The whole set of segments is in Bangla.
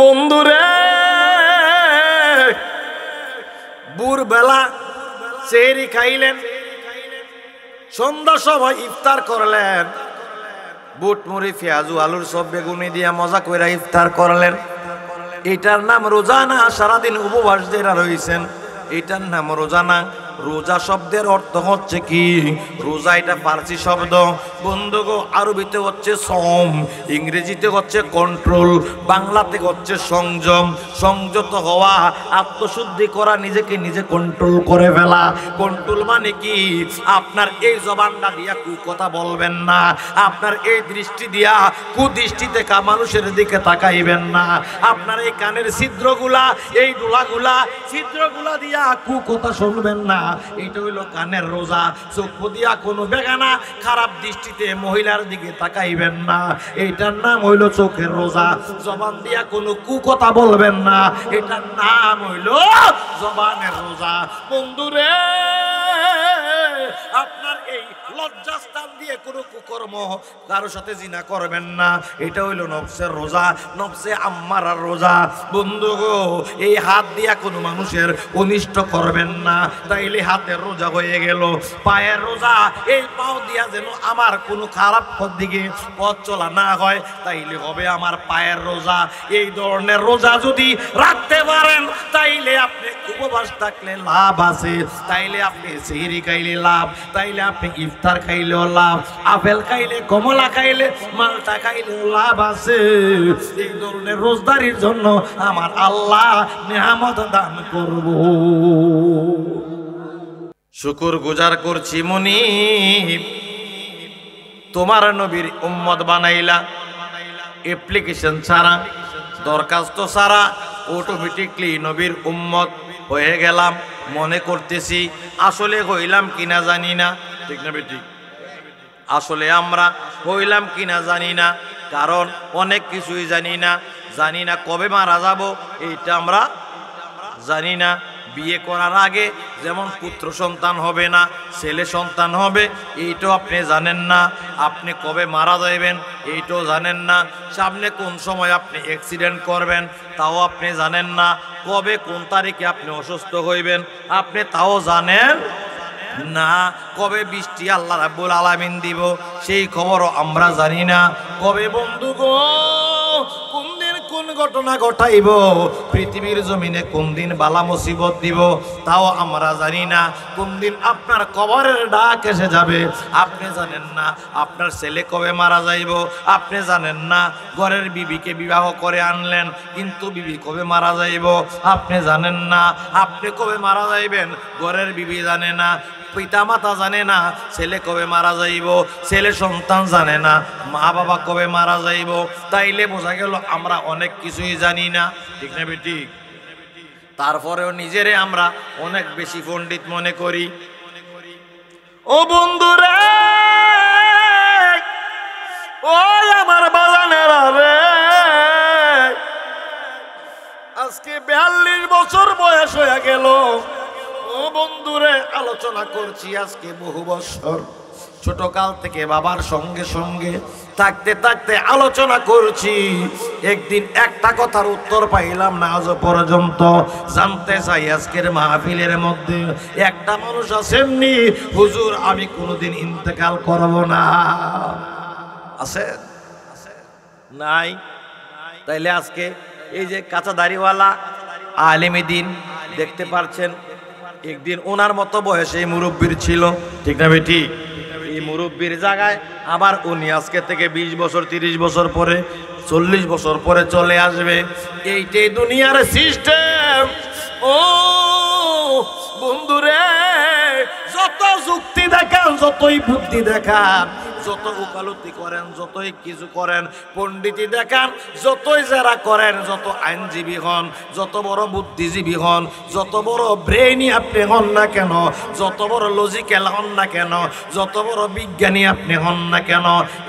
বন্ধুরে, ভোরবেলা সেহরি খাইলেন, সন্ধ্যা সময় ইফতার করলেন, বুট মুড়ি পেঁয়াজু আলুর সব বেগুনি দিয়া মজা কইরা ইফতার করলেন। এটার নাম রোজা না? সারাদিন উপবাস যারা রয়েছেন এটার নাম রোজা না? রোজা শব্দের অর্থ হচ্ছে কি? রোজা এটা ফার্সি শব্দ বন্ধুগো, আরবিতে হচ্ছে সম, ইংরেজিতে হচ্ছে কন্ট্রোল, বাংলাতে হচ্ছে সংযম। সংযত হওয়া, আত্মশুদ্ধি করা, নিজেকে নিজে কন্ট্রোল করে ফেলা। কন্ট্রোল মানে কি? আপনার এই জবানটা দিয়া কথা বলবেন না, আপনার এই দৃষ্টি দিয়া কুদৃষ্টিতে মানুষের দিকে তাকাইবেন না, আপনার এই কানের ছিদ্রগুলা, এই ডোলাগুলা ছিদ্রগুলা দিয়া কথা শুনবেন না। এটা হইলো কানের রোজা। চক্ষু দিয়া কোনো বেগানা খারাপ দৃষ্টিতে মহিলার দিকে তাকাইবেন না, এটার নাম হইলো চোখের রোজা। জবান দিয়া কোনো কথা বলবেন না, এটার নাম হইলো জবানের রোজা। বন্ধুরে, আপনার এই লজ্জাস্থান দিয়ে কোনো কুকর্ম, কারো সাথে জিনা করবেন না, এটা হইলো নফসের রোজা, নফসে আম্মারার রোজা। বন্ধু গো, এই হাত দিয়া কোনো মানুষের অনিষ্ট করবেন না, তাইলে হাতের রোজা হয়ে গেল। পায়ের রোজা, এই পাও দিয়া যেন আমার কোনো খারাপ দিকে পথ চলা না হয়, তাইলে হবে আমার পায়ের রোজা। এই ধরনের রোজা যদি রাখতে পারেন, তাইলে আপনি উপবাস থাকলে লাভ আছে, তাইলে আপনি সেহরি খাইলে লাভ, তাইলে আপনি ইফতার খাইলেও লাভ, আপেল খাইলে, কমলা খাইলে, মালটা খাইলেও লাভ আছে। এই ধরনের রোজদারির জন্য আমার আল্লাহ নিয়ামত দান করব। শুকর গুজার করছি মুনিব, তোমার নবীর উম্মত বানাইলা, অ্যাপ্লিকেশন ছাড়া, দরখাস্ত ছাড়া অটোমেটিকলি নবীর উম্মত হয়ে গেলাম। মনে করতেছি আসলে হইলাম কিনা জানি না, ঠিক না বেটি? আসলে আমরা হইলাম কিনা জানি না, কারণ অনেক কিছুই জানি না। জানি না কবে মারা যাব, এইটা আমরা জানি না। বিয়ে করার আগে যেমন পুত্র সন্তান হবে না, ছেলে সন্তান হবে, এইটাও আপনি জানেন না। আপনি কবে মারা যাবেন এইটাও জানেন না। সামনে কোন সময় আপনি অ্যাক্সিডেন্ট করবেন তাও আপনি জানেন না। কবে কোন তারিখে আপনি অসুস্থ হইবেন আপনি তাও জানেন না। কবে বৃষ্টি আল্লাহ রাব্বুল আলামিন দিব সেই খবরও আমরা জানি না। কবে বন্ধু গো, কোন দিন কোন ঘটনা ঘটাইব, পৃথিবীর জমিনে কোন দিন বালা মুসিবত দিব তাও আমরা জানি না। কোন দিন আপনার কবরের ডাক এসে যাবে আপনি জানেন না। আপনার ছেলে কবে মারা যাইব আপনি জানেন না। ঘরের বিবিকে বিবাহ করে আনলেন, কিন্তু বিবি কবে মারা যাইব আপনি জানেন না। আপনি কবে মারা যাইবেন ঘরের বিবি জানে না, পিতা মাতা জানে না। ছেলে কবে মারা যাইব ছেলে সন্তান জানে না, মা বাবা কবে মারা যাইব। তাইলে বোঝা গেল আমরা অনেক কিছুই জানি না, ঠিক না বেটি? তারপরেও নিজেরে আমরা অনেক বেশি পণ্ডিত মনে করি। ও বন্ধুরে, ওই আমার বাজানেরা রে, আজকে 42 বছর বয়স হয়ে গেল। ও বন্ধুরে, আলোচনা করছি আজকে বহু বছর, ছোট কাল থেকে বাবার সঙ্গে সঙ্গে থাকতে থাকতে আলোচনা করছি। একদিন একটা কথার উত্তর পাইলাম না আজ পর্যন্ত। জানতে চাই আজকের মাহফিলের মধ্যে একটা মানুষ আছেননি, হুজুর আমি কোনোদিন ইন্তেকাল করব না? আছে? নাই? তাইলে আজকে এই যে কাঁচা দাড়িওয়ালা আলেমে দ্বীন দেখতে পাচ্ছেন, একদিন ওনার মতো বয়সে এই মুরব্বীর ছিল, ঠিক না বেটি? এই মুরব্বীর জায়গায় আবার উনি আজকে থেকে 20 বছর 30 বছর পরে 40 বছর পরে চলে আসবে। এইটাই দুনিয়ার সিস্টেম। ও বন্ধুরে, যত যুক্তি দেখান, যতই বুদ্ধি দেখান, যত উকালতি করেন, যতই কিছু করেন, পণ্ডিতি দেখান, যতই যারা করেন, যত আইনজীবী হন, যত বড় বুদ্ধিজীবী হন, যত বড় ব্রেইনি আপনি হন না কেন, যত বড় লজিক্যাল হন না কেন, যত বড় বিজ্ঞানী আপনি হন না কেন,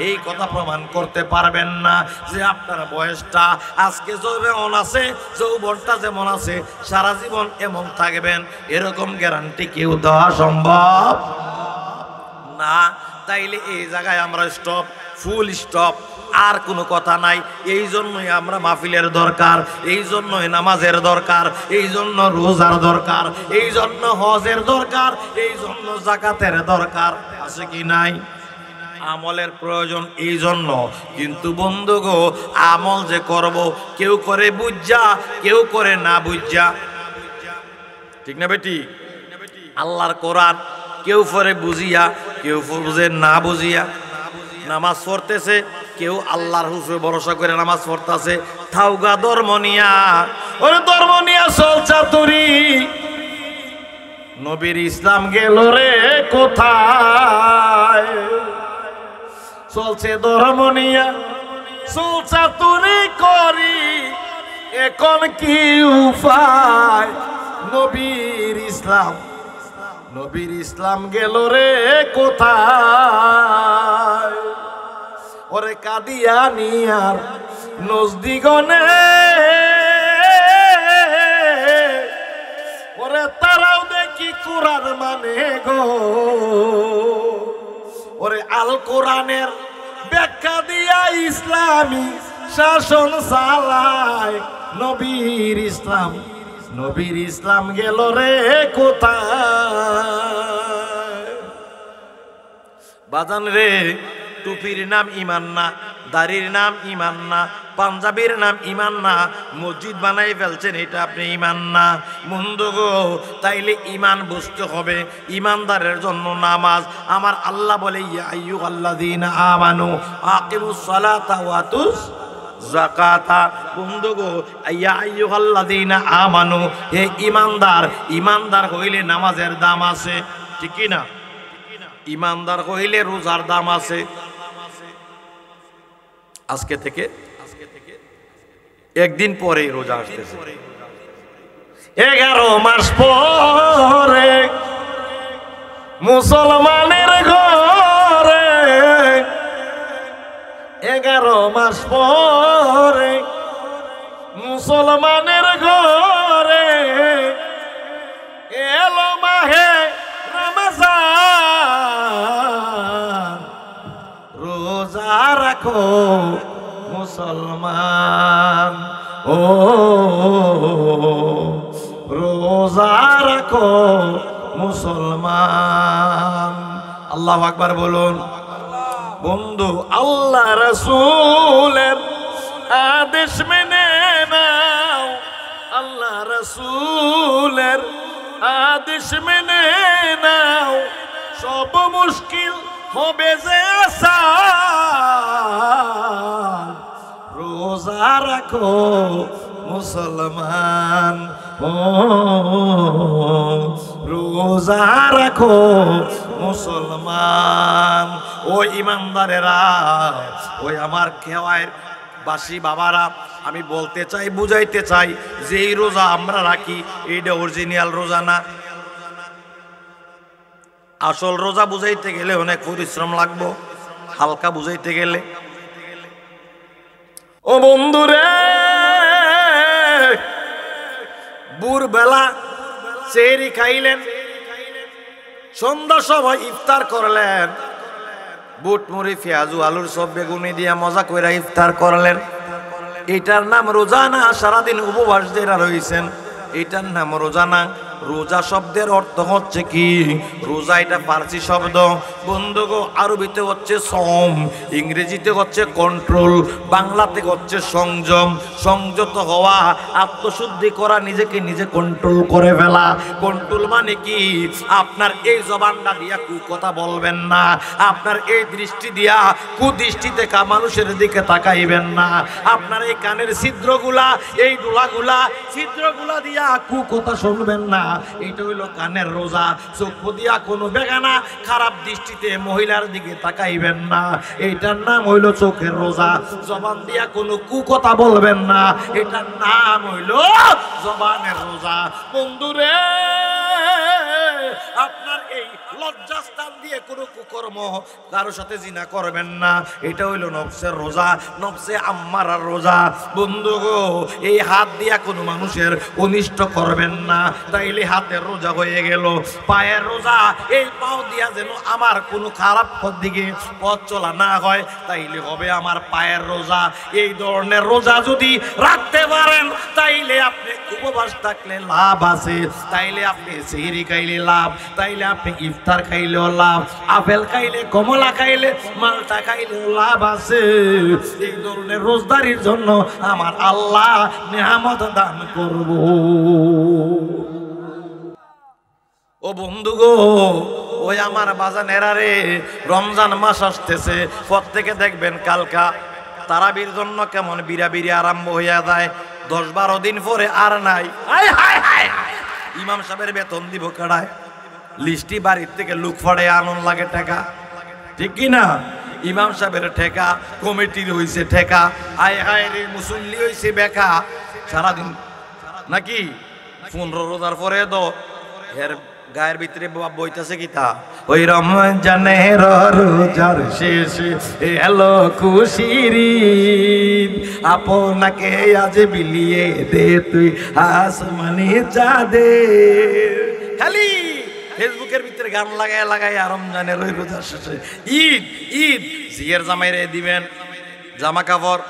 এই কথা প্রমাণ করতে পারবেন না যে আপনার বয়সটা আজকে যেমন আছে, যৌবনটা যেমন আছে, সারা জীবন এমন থাকবেন, এরকম গ্যারান্টি কেউ দেওয়া সম্ভব না। তাইলে এই জায়গায় আমরা স্টপ, ফুল স্টপ। আর কোনো কথা নাই। এই জন্যই আমরা মাহফিলের দরকার, এই জন্যই নামাজের দরকার, এই জন্য রোজার দরকার, এই জন্য হজের দরকার, এই জন্য যাকাতের দরকার। আছে কি নাই? আমলের প্রয়োজন এই জন্য। কিন্তু বন্ধু গো, আমল যে করব, কেউ করে বুঝা, কেউ করে না বুঝা, ঠিক না বেটি? আল্লাহর কোরআন কেউ পড়ে বুঝিয়া, কেউ বুঝে না বুঝিয়া। নামাজ পড়তেছে, কেউ আল্লাহর হুজুরে ভরসা করে নামাজ পড়তেছে, থাউগা ধর্মনিয়া, ওরে ধর্মনিয়া চলছা তুরি, নবীর ইসলাম গেল রে কোথায়? চলছে ধর্মনিয়া, চলছা তুরি করি, এখন কি উপায়? নবীর ইসলাম, নবীর ইসলাম গেল রে কোথায়? ওরে কাদিয়ানিয়ার নজদিগনে, ওরে তারাও দেখি কোরআন মানে গো, ওরে আল কোরআনের ব্যাখ্যা দিয়া ইসলামী শাসন চালায়। নবীর ইসলাম, নবীর ইসলাম গেল রে কোথায়? বাজান রে, টুপির নাম ইমান না, দাড়ির নাম ইমান না, পাঞ্জাবির নাম ইমান না, মসজিদ বানাই ফেলছেন, এটা আপনি ইমান না। বন্ধু গো, তাইলে ইমান বুঝতে হবে। ইমানদারের জন্য নামাজ। আমার আল্লাহ বলে, ইয়া আইয়ুহাল্লাযীনা আমানু আকিমুস সালাতা ওয়া আতুজ যাকাতা। বন্ধু গো, ইয়া আইয়ুহাল্লাযীনা আমানু, হে ইমানদার, ইমানদার হইলে নামাজের দাম আছে, ঠিক কি না? ইমানদার হইলে রোজার দাম আছে। আজকে থেকে একদিন পরে রোজা আসতেছে, 11 মাস পরে মুসলমানের ঘরে, 11 মাস পরে মুসলমানের ঘরে এলো মাহে রমজান। রোজা রাখো মুসলমান, ও রোজা রাখো মুসলমান। আল্লাহু আকবার বলুন। বন্ধু, আল্লাহ রাসূলের আদেশ মেনে নাও, আল্লাহ রাসূলের আদেশ মেনে নাও, সব মুশকিল হবে যে আসান। রোজা রাখো মুসলমান, ও রোজা রাখো মুসলমান। ও ইমানদারেরা, ওই আমার খেওয়ায় বাসী বাবারা, আমি বলতে চাই, বুঝাইতে চাই যে এই রোজা আমরা রাখি, এইটা অরিজিনাল রোজা না। আসল রোজা বুঝাইতে গেলে অনেক পরিশ্রম লাগবো, হালকা বুঝাইতে গেলে। ও বন্ধুরে, ভোরবেলা সেহরি খাইলেন, সন্ধ্যা সময় ইফতার করলেন, বুট মুড়ি পেঁয়াজু আলুর সব বেগুনি দিয়া মজা কইরা ইফতার করলেন। এটার নাম রোজা না? সারাদিন উপবাস যারা রয়েছেন, এটার নাম রোজা না। রোজা শব্দের অর্থ হচ্ছে কি? রোজা এটা ফার্সি শব্দ বন্ধুগো, আরবিতে হচ্ছে সম, ইংরেজিতে হচ্ছে কন্ট্রোল, বাংলাতে হচ্ছে সংযম। সংযত হওয়া, আত্মশুদ্ধি করা, নিজেকে নিজে কন্ট্রোল করে ফেলা। কন্ট্রোল মানে কি? আপনার এই জবানটা দিয়া কথা বলবেন না, আপনার এই দৃষ্টি দিয়া কুদৃষ্টিতে মানুষের দিকে তাকাইবেন না, আপনার এই কানের ছিদ্রগুলা, এই ডোলাগুলা, ছিদ্রগুলা দিয়া কথা শুনবেন না। এটা হইল কানের রোজা। চক্ষু দিয়া কোনো বেগানা খারাপ দৃষ্টিতে মহিলার দিকে তাকাইবেন না, এটার নাম হইল চোখের রোজা। জবান দিয়া কোনো কথা বলবেন না, এটার নাম হইল জবানের রোজা। বন্ধুরে, আপনার এই লজ্জাস্থান দিয়ে কোনো কুকর্ম কারোর সাথে জিনা করবেন না। এটা হইল নফসের রোজা, নফসে আম্মারার রোজা। বন্ধু গো, এই হাত দিয়া কোনো মানুষের অনিষ্ট করবেন না, তাইলে হাতের রোজা হয়ে গেল। পায়ের রোজা, এই পাও দিয়া যেন আমার কোনো খারাপ পথ দিকে পথ চলা না হয়, তাইলে হবে আমার পায়ের রোজা। এই ধরনের রোজা যদি রাখতে পারেন, তাইলে আপনি উপবাস থাকলে লাভ আছে, তাইলে আপনি সেহরি খাইলে লাভ, তাইলে আপনি ইফতার খাইলেও লাভ, আপেল খাইলে, কমলা খাইলে, মালটা খাইলেও লাভ আছে। এই ধরনের রোজদারির জন্য আমার আল্লাহ নিয়ামত দান করব। ও বন্ধু গো, ওই আমার বাজানেরা রে, রমজান মাস আসতেছে, প্রত্যেকে দেখবেন কালকা তারাবির জন্য কেমন বিরাবিরি আরম্ভ হইয়া যায়। 10-12 দিন পরে আর নাই। ইমাম সাহেবের বেতন দিব কাড়ায়, লিস্টি বাড়ির থেকে লুক ফড়ে, আনন্দ লাগে টাকা, ঠিক কি না? ইমাম সাহেবের ঠেকা, কমিটির হইছে ঠেকা, আয় হায় রে মুসল্লি হইছে বেকা। সারাদিন নাকি 15 রোজার পরে তো এর গায়ের ভিতরে বইতেছে কি তা, ওই রমজানের রোজার শেষে এলো খুশির ঈদ, আপনাকে আজ বিলিয়ে দে তুই আসমানি চাঁদের। খালি ফেসবুকের ভিতরে গান লাগায় লাগায় রমজানের ওই রোজার শেষে ঈদ ঈদ। জিয়ের জামাইরে দিবেন জামা কাপড়,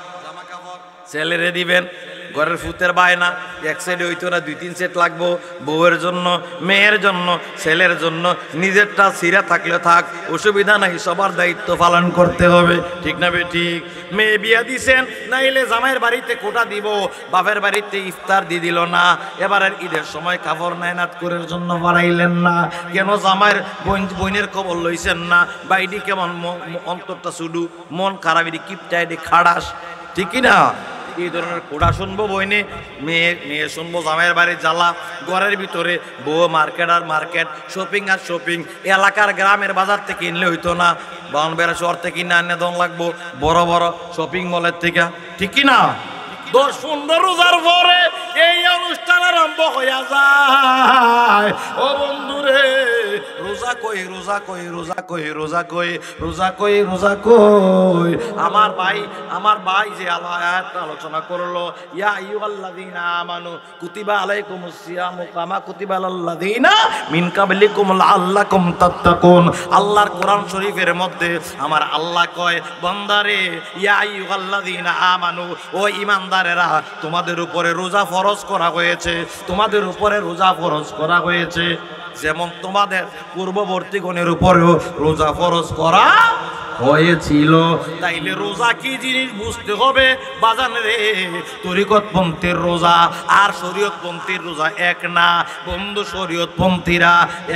ছেলেরে দিবেন, ঘরের ফুতের বায়না, এক সাইডে হইতো না 2-3 সেট লাগবো, বউয়ের জন্য, মেয়ের জন্য, ছেলের জন্য। নিজেরটা সিরা থাকলে থাক, অসুবিধা নাই, সবার দায়িত্ব পালন করতে হবে, ঠিক না বে ঠিক? মেয়ে বিয়া দিছেন, নাইলে জামাইয়ের বাড়িতে কোটা দিব, বাপের বাড়িতে ইফতার দিয়ে দিল না। এবারের ঈদের সময় কাপড় নায়নাত করার জন্য বাড়াইলেন না কেন? জামাইয়ের বোনের খবর লইছেন না, বাইডি কেমন অন্তরটা শুধু মন খারাপ, কিপটাইডি খাড়াস, ঠিক কি না? এই ধরনের কোড়া শুনবো বইনে, মেয়ে শুনবো জামাইয়ের বাড়ি জ্বালা, ঘরের ভিতরে বউ মার্কেট আর মার্কেট, শপিং আর শপিং। এলাকার গ্রামের বাজার থেকে কিনলে হইতো না, বাউনবেড়া শহর থেকে কিনে আনে দন লাগবো বড় বড় শপিং মলের থেকে, ঠিক কি না? 10-15 রোজার পরে এই অনুষ্ঠান আরম্ভ হইয়া যায়। ও বন্ধুরে, রোজা কই, রোজা কই, রোজা কই, রোজা কই, রোজা কই, রোজা কই। আমার ভাই যে আয়াতটা আলোচনা করলো, ইয়া আইয়ুহাল্লাযীনা আমানু কুতিবা আলাইকুমুস সিয়ামু কামা কুতিবা আলাল্লাযীনা মিন কাবলিকুম লাআল্লাকুম তাত্তাকুন। আল্লাহর কোরআন শরীফের মধ্যে আমার আল্লাহ কয়, বান্দারে, ইয়া আইয়ুহাল্লাযীনা আমানু, ও ঈমানদার, তোমাদের উপরে রোজা ফরজ করা হয়েছে, তোমাদের উপরে রোজা ফরজ করা হয়েছে, যেমন তোমাদের পূর্ববর্তী গণের উপরেও রোজা ফরজ করা হয়েছিল। তাইলে রোজা কি জিনিস বুঝতে হবে বাজান রে। তরিকতপন্থীর রোজা আর শরীয়তপন্থীর রোজা এক না বন্ধু। শরীয়তপন্থীরা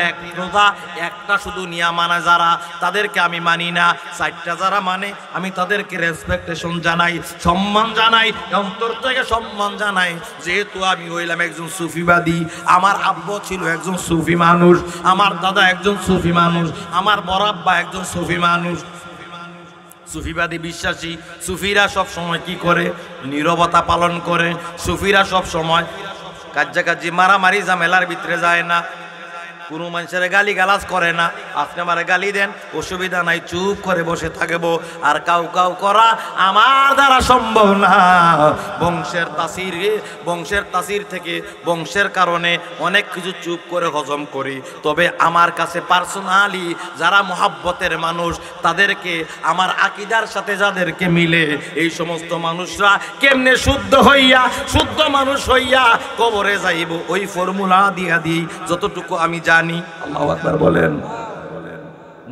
এক রোজা একটা শুধু নিয়া মানে যারা, তাদেরকে আমি মানি না। 4টা যারা মানে আমি তাদেরকে রেসপেক্টেশন জানাই, সম্মান জানাই, অন্তর থেকে সম্মান জানাই। যেহেতু আমি হইলাম একজন সুফিবাদী, আমার আব্বু ছিল একজন সুফি মানুষ, আমার দাদা একজন সুফি মানুষ, আমার বড় আব্বা একজন সুফি মানুষ, সুফিবাদী বিশ্বাসী। সুফিরা সব সময় কি করে? নীরবতা পালন করে। সুফিরা সব সময় কাজ্জাকাজি মারামারি ঝামেলার ভিতরে যায় না, কোনো মানুষের গালি গালাজ করে না। আপনি আমার গালি দেন, অসুবিধা নাই, চুপ করে বসে থাকবো। আর কাউ কাউ করা আমার দ্বারা সম্ভব না। বংশের তাসির থেকে, বংশের কারণে অনেক কিছু চুপ করে হজম করি। তবে আমার কাছে পার্সোনালি যারা মহাব্বতের মানুষ, তাদেরকে আমার আকীদার সাথে যাদেরকে মিলে, এই সমস্ত মানুষরা কেমনে শুদ্ধ হইয়া, শুদ্ধ মানুষ হইয়া কবরে যাইব, ওই ফর্মুলা দিয়া দিই যতটুকু আমি জানি। আল্লাহু আকবার বলেন।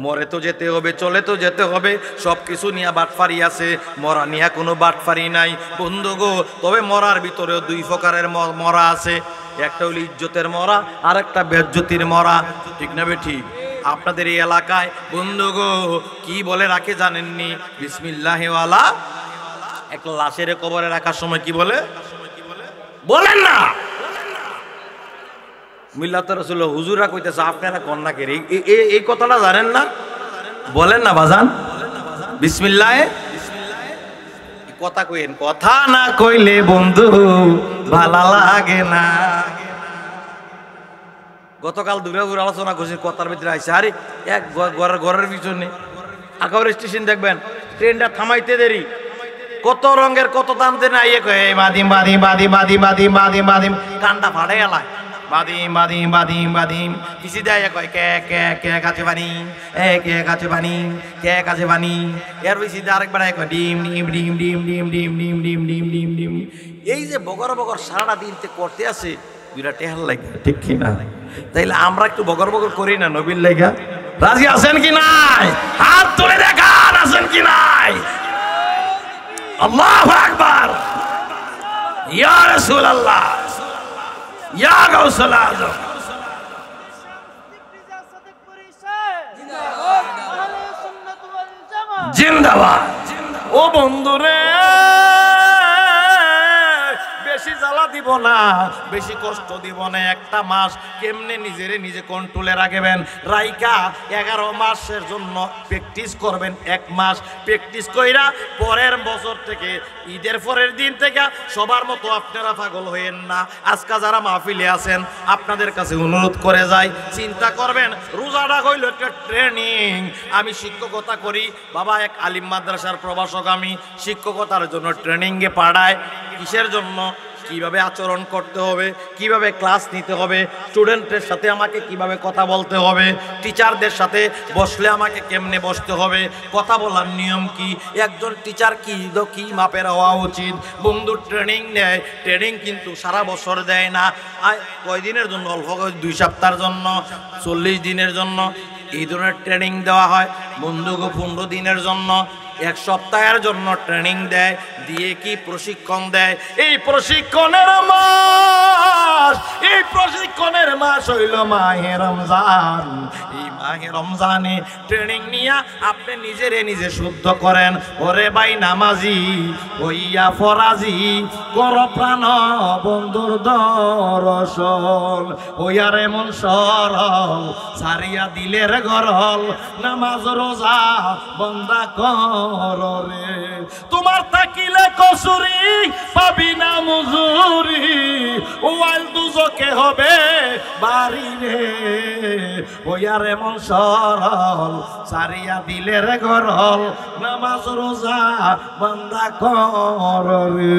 মরে তো যেতে হবে, চলে তো যেতে হবে, সব কিছু নিয়ে বাটফারি আছে, মরা নিয়ে কোনো বাটফারি নাই বন্ধু গো। তবে মরার ভিতরেও 2 প্রকারের মরা আছে, একটা হলো ইজ্জতের মরা, আর একটা বেজ্জতির মরা, ঠিক না বে ঠিক? আপনাদের এই এলাকায় বন্ধু গো কি বলে রাখে জানেননি? বিসমিল্লাহি ওয়ালা। এক লাশের কবরে রাখার সময় কি বলে বলেন না? মিল্লাত রাসূল হুজুরা কইতেছে, আপনারা কন্যা কে এই কথাটা জানেন না? বলেন না বাজান, বিসমিল্লাহ কথা কইেন। কথা না কইলে বন্ধু ভালো লাগে না। গতকাল দূরে দূরে আলোচনা করছি, কথার ভিতরে আইসে আরে এক ঘরের পিছনে আকাউর স্টেশন দেখবেন, ট্রেনটা থামাইতে দেরি, কত রঙের কত দাম দেন, আইয়ে কয়ে বাদিম বাদিম বাদিম বাদিম বাদিম বাদিম বাদিম, কানটা ফাটে গেলায় বাদিম বাদিম বাদিম বাদিম, পিছি দেয় কয় কে কে কে কাছে বানি, এ কে কাছে বানি, কে কাছে বানি, এর পিছি দিয়ে আরেকবার কয় ডিম ডিম ডিম ডিম ডিম ডিম ডিম ডিম ডিম ডিম ডিম। এই যে বগর বগর সারাটা দিনতে করতে আছে দুইটা টেহার লাগে, ঠিক কি না? তাইলে আমরা একটু বগর বগর করি না নবীর লেগা? রাজি আছেন কি নাই? হাত তুলে দেখান আছেন কি নাই? আল্লাহু আকবার, ইয়া রাসূলুল্লাহ, ইয়া গাউসুল আযম। জিন্দাবাদ। ও বন্ধুরে, বেশি জ্বালা দিব না, বেশি কষ্ট দিব না, একটা মাস কেমনে নিজেরে নিজে কন্ট্রোলে রাখবেন, রাইকা 11 মাসের জন্য প্র্যাকটিস করবেন। 1 মাস প্র্যাকটিস কইরা পরের বছর থেকে ঈদের পরের দিন থেকে সবার মতো আপনারা পাগল হইেন না। আজকে যারা মাহফিলে আছেন আপনাদের কাছে অনুরোধ করে যাই, চিন্তা করবেন রোজাটা হইল একটা ট্রেনিং। আমি শিক্ষকতা করি বাবা, এক আলিম মাদ্রাসার প্রভাষক, আমি শিক্ষকতার জন্য ট্রেনিংয়ে পাঠাই। কিসের জন্য? কিভাবে আচরণ করতে হবে, কিভাবে ক্লাস নিতে হবে, স্টুডেন্টের সাথে আমাকে কিভাবে কথা বলতে হবে, টিচারদের সাথে বসলে আমাকে কেমনে বসতে হবে, কথা বলার নিয়ম কি, একজন টিচার কি মাপের হওয়া উচিত। বন্ধু ট্রেনিং নেয়, ট্রেনিং কিন্তু সারা বছর দেয় না, কয়দিনের জন্য? অল্প 2 সপ্তাহের জন্য, 40 দিনের জন্য এই ধরনের ট্রেনিং দেওয়া হয়। বন্ধুকে 15 দিনের জন্য, 1 সপ্তাহের জন্য ট্রেনিং দেয়, দিয়ে কি প্রশিক্ষণ দেয়। এই প্রশিক্ষণের মাস হইল মাহে রমজান। এই মাহে রমজানে ট্রেনিং নিয়া আপনি নিজে শুদ্ধ করেন। ওরে ভাই নামাজি হইয়া ফরাজি, কর প্রাণ বন্ধুর দর্শন, হইয়ার এমন সরল সারিয়া দিলের গরল, নামাজ রোজা বন্দা কররে, তোমার থাকিলে কসুরি পাবি না মজুরি, ওয়াল দুজকে হবে বাড়ি রে, ওয়ার এমন সরল সারিয়া দিলের গরল, নামাজ রোজা বন্দা কররে।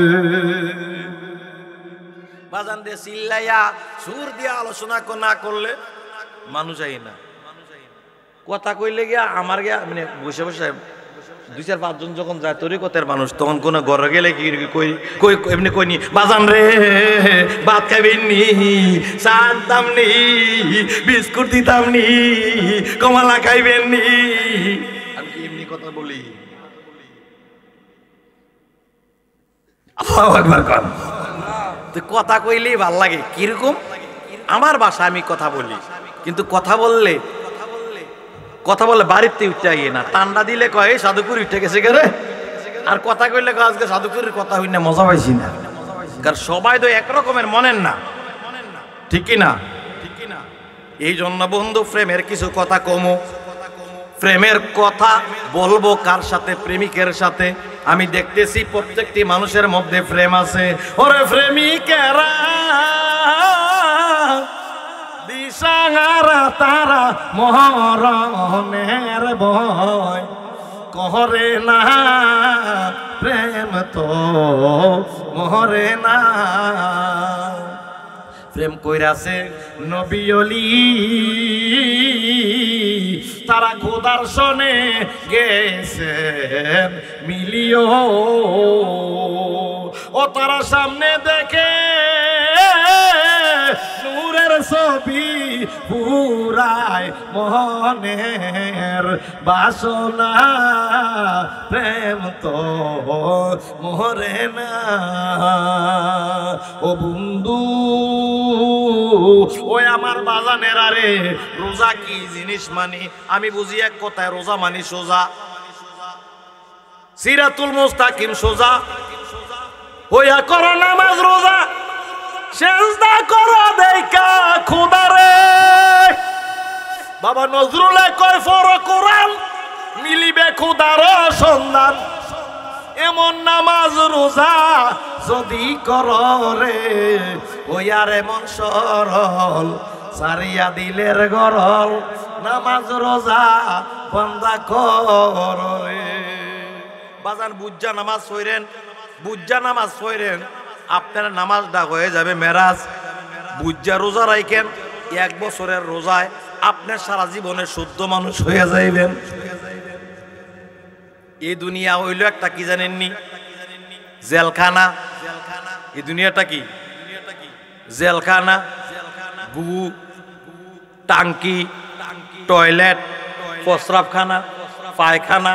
বাজান দিয়ে চিল্লাইয়া সুর দিয়ে আলোচনা না করলে মানুষ আই না। কথা কইলে গিয়া আমার গিয়া মানে বসে বসে 2-4-5 জন যখন যায় তরিকতের মানুষ, তখন কোন ঘরে গেলে কি কই এমনি কইনি বাজান রে ভাত খাইবেন নি, চা আনতাম নি, বিস্কুট দিতাম নি, কমলা খাইবেন নি, আমি কি এমনি কথা বলি? আল্লাহু আকবার কর। তো কথা কইলেই ভাল লাগে কিরকম? আমার বাসা আমি কথা বলি, কিন্তু কথা বললে বাড়িতে উঠতে গিয়ে না, ঠান্ডা দিলে কয় সাধুপুর উঠে গেছে গে রে, আর কথা কইলে কয় আজকে সাধুপুরের কথা হই না, মজা পাইছি না। কারণ সবাই তো একরকমের মনের না, ঠিক কি না? এই জন্য বন্ধু প্রেমের কিছু কথা কমো, প্রেমের কথা বলবো কার সাথে? প্রেমিকের সাথে। আমি দেখতেছি প্রত্যেকটি মানুষের মধ্যে প্রেম আছে। ওরে প্রেমিকেরা দিশাহারা তারা মরণের ভয় করে না, প্রেম তো মরে না। প্রেম কইরাছে নবী ওলি, তারা খোদার সনে গেছেন মিলিও, ও তারা সামনে দেখে নূরের ছবি পুরায় মনের বাসনা, প্রেম তো মরে না। ও বন্ধু ওই আমার বাজানের, আরে রোজা কি জিনিস মানি? আমি বুঝি এক কথায়, রোজা মানি সোজা, সিরাতুল মুস্তাকিম সোজা, হইয়া করো নামাজ রোজা, সেজদা করো দেখা খোদারে। বাবা নজরুলে কয় ফর কোরআন মিলিবে খোদার সন্ধান, এমন নামাজ রোজা যদি করো রে, ওই আর এমন সরল সারিয়া দিলের গরল নামাজ রোজা বন্দা করে বাজান বুজ্জা নামাজ পড়েন বুজ্জা নামাজ পড়েন আপনার নামাজটা হয়ে যাবে মেরাজ বুজ্জা রোজা রাখেন 1 বছরের রোজায় আপনার সারা জীবনে শুদ্ধ মানুষ হয়ে যাইবেন এই দুনিয়া হইল একটা কি জানেননি জেলখানা এই দুনিয়াটা কি জেলখানা গু টাঙ্কি টয়লেট প্রস্রাবখানা পায়খানা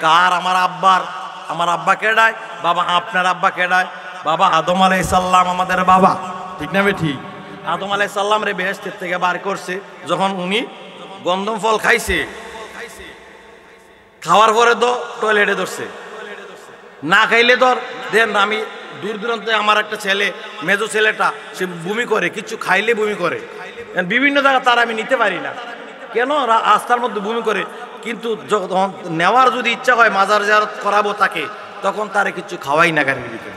কার আমার আব্বা কেডায় বাবা আপনার আব্বা কেডায় বাবা আদম আলাইহিস সালাম আমাদের বাবা ঠিক না ঠিক আদম আলাইহিস সালাম রে বেহেশতের থেকে বার করছে যখন উনি গন্ধম ফল খাইছে খাওয়ার পরে তো টয়লেটে ধরছে না খাইলে ধর দেন আমি দূর দূরান্তে আমার একটা ছেলে মেজো ছেলেটা সে বমি করে কিছু খাইলে বমি করে বিভিন্ন জায়গা তার আমি নিতে পারি না কেন রাস্তার মধ্যে বমি করে কিন্তু যখন নেওয়ার যদি ইচ্ছা হয় মাজার জিয়ারত করাবো তাকে তখন তারে কিছু খাওয়াই না গাড়ির ভিতরে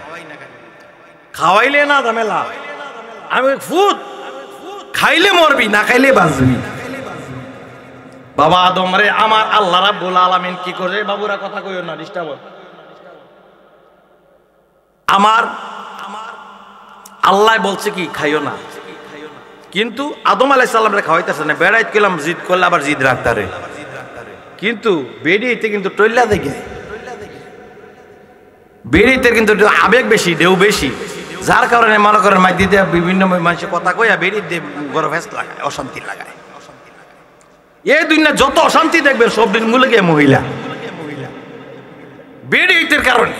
খাওয়াইলে না ঝামেলা আমি ফুট খাইলে মরবি না খাইলে বাঁচবি বাবা আদম রে আমার আল্লাহ রাব্বুল আলামিন কি করে বাবুরা কথা কইও না ডিস্টার্ব আমার আল্লাহ বলছে কি খাইও না কিন্তু আদম আলাইহিস সালাম রে খাওয়াইতেছে না বেড়াইতে গেলাম জিদ করলে আবার জিদ রাখতারে কিন্তু বেরিয়েতে কিন্তু টইলা দেখে বেরিয়েতে কিন্তু আবেগ বেশি ঢেউ বেশি যার কারণে মনে করেন মাইদিতে বিভিন্ন মানুষের কথা কইয়া বেরিয়ে বড় ভেস লাগায় অশান্তি লাগায় এই দুনিয়া যত অশান্তি দেখবেন সব দিন মূলে গিয়ে মহিলা বেরিয়েতের কারণে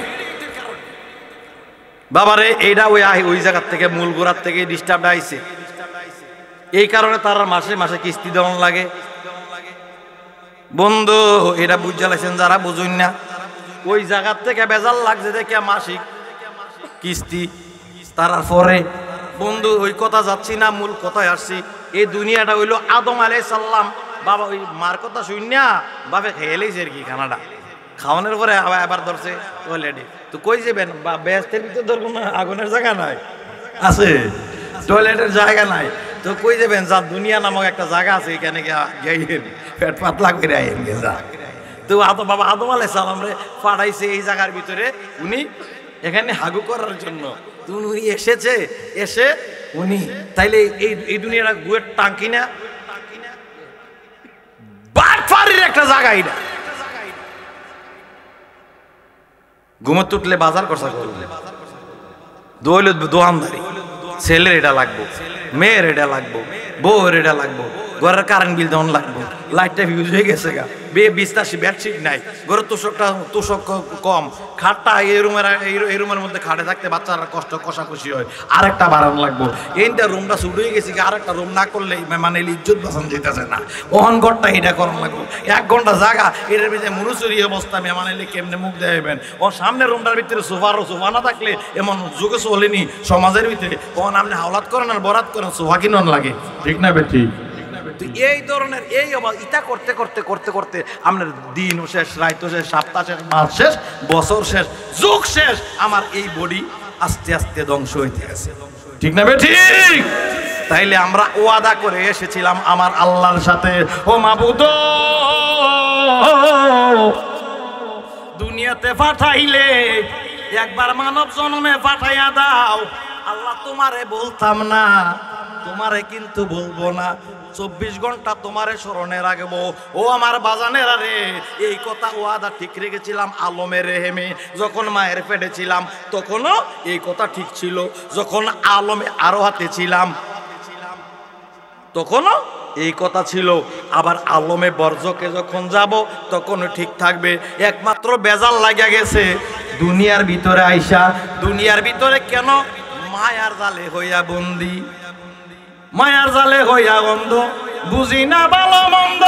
বাবারে এইটা ওই জায়গার থেকে মূল গোড়ার থেকে ডিস্টার্ব আইছে এই কারণে তারা মাসে মাসে কিস্তি দেওয়ান লাগে বন্ধু এটা বুঝা লাইছেন যারা বুঝুন না ওই জায়গার থেকে বেজাল লাগছে দেখে মাসিক কিস্তি তারার পরে বন্ধু ওই কথা যাচ্ছি না মূল কথায় আসছি এই দুনিয়াটা হইলো আদম আলাইহিস সালাম বাবা ওই মার কথা শুন না বাপে খেয়ে লেছে আর কি খানাটা খাওয়ানোর পরে আবার ধরছে টয়লেটে তো কই যাবেন বা বেহেশতের ভিতরে ধরবো না আগুনের জায়গা নাই আছে টয়লেটের জায়গা নাই তো কই যাবেন যা দুনিয়া নামক একটা জায়গা আছে এখানে গিয়ে পেট পাতলা করে আইন গে যা তো বাবা আদম আলাইহিস সালাম রে পাঠাইছে এই জায়গার ভিতরে উনি এখানে হাগু করার জন্য উনি এসেছে এসে উনি তাইলে এই দুনিয়াটা গুয়ের টাঙ্কি না বাটফারির একটা জায়গা এটা ঘুমত উঠলে বাজার করছা করলে দোল দোয়ানদারি ছেলের এটা লাগবো মেয়ের এটা লাগবো বউয়ের এটা লাগবো ঘরের কারেন্ট বিল দেওয়ান লাগবো লাইটটা ফিউজ হয়ে গেছে গা বিস্তাসী বেডশিট নাই ঘরের তোষক কম খাটটা এই রুমের মধ্যে খাটে থাকতে বাচ্চারা কষ্ট কষাকষি হয় আরেকটা বাড়ানো লাগবো এইটা রুমটা শুরু হয়ে গেছে আরেকটা রুম না করলে মানে ইজ্জত বাঁচানো যেতেছে না ওহন ঘরটা এটা করানো লাগবো 1 ঘন্টা জায়গা এটার ভিতরে মুরুচুরি অবস্থা মেহমান এলে কেমনে মুখ দেবেন ও সামনে রুমটার ভিতরে সোফা না থাকলে এমন যুগে চলেনি সমাজের ভিতরে ওহন আপনি হাওলাত করেন আর বরাত করেন সোফা কিনন লাগে ঠিক না বেঠি এই ধরনের এই ইটা করতে করতে করতে করতে আপনার দিনও শেষ রাতও শেষ সপ্তাহ শেষ মাস শেষ বছর শেষ যুগ শেষ আমার এই বডি আস্তে আস্তে ধ্বংস হইতে গেছে ঠিক না ঠিক তাইলে আমরা ওয়াদা করে এসেছিলাম আমার আল্লাহর সাথে ও মাবুদ দুনিয়াতে পাঠাইলে একবার মানব জন্মে পাঠাইয়া দাও আল্লাহ তোমারে বলতাম না তোমারে কিন্তু বলবো না 24 ঘন্টা তোমারে স্মরণে রাখবো ও আমার বাজানের রে এই কথা ওয়াদা ঠিক রেখেছিলাম আলমের রেহেমে যখন মায়ের পেটে ছিলাম তখনও এই কথা ঠিক ছিল যখন আলমে আরো হাতে ছিলাম তখনও এই কথা ছিল আবার আলমে বর্জকে যখন যাব তখনও ঠিক থাকবে একমাত্র বেজাল লাগিয়া গেছে দুনিয়ার ভিতরে আইসা দুনিয়ার ভিতরে কেন মায়ার জালে হইয়া বন্দী মায়ার জালে হইয়া অন্ধ বুঝি না ভালো মন্দ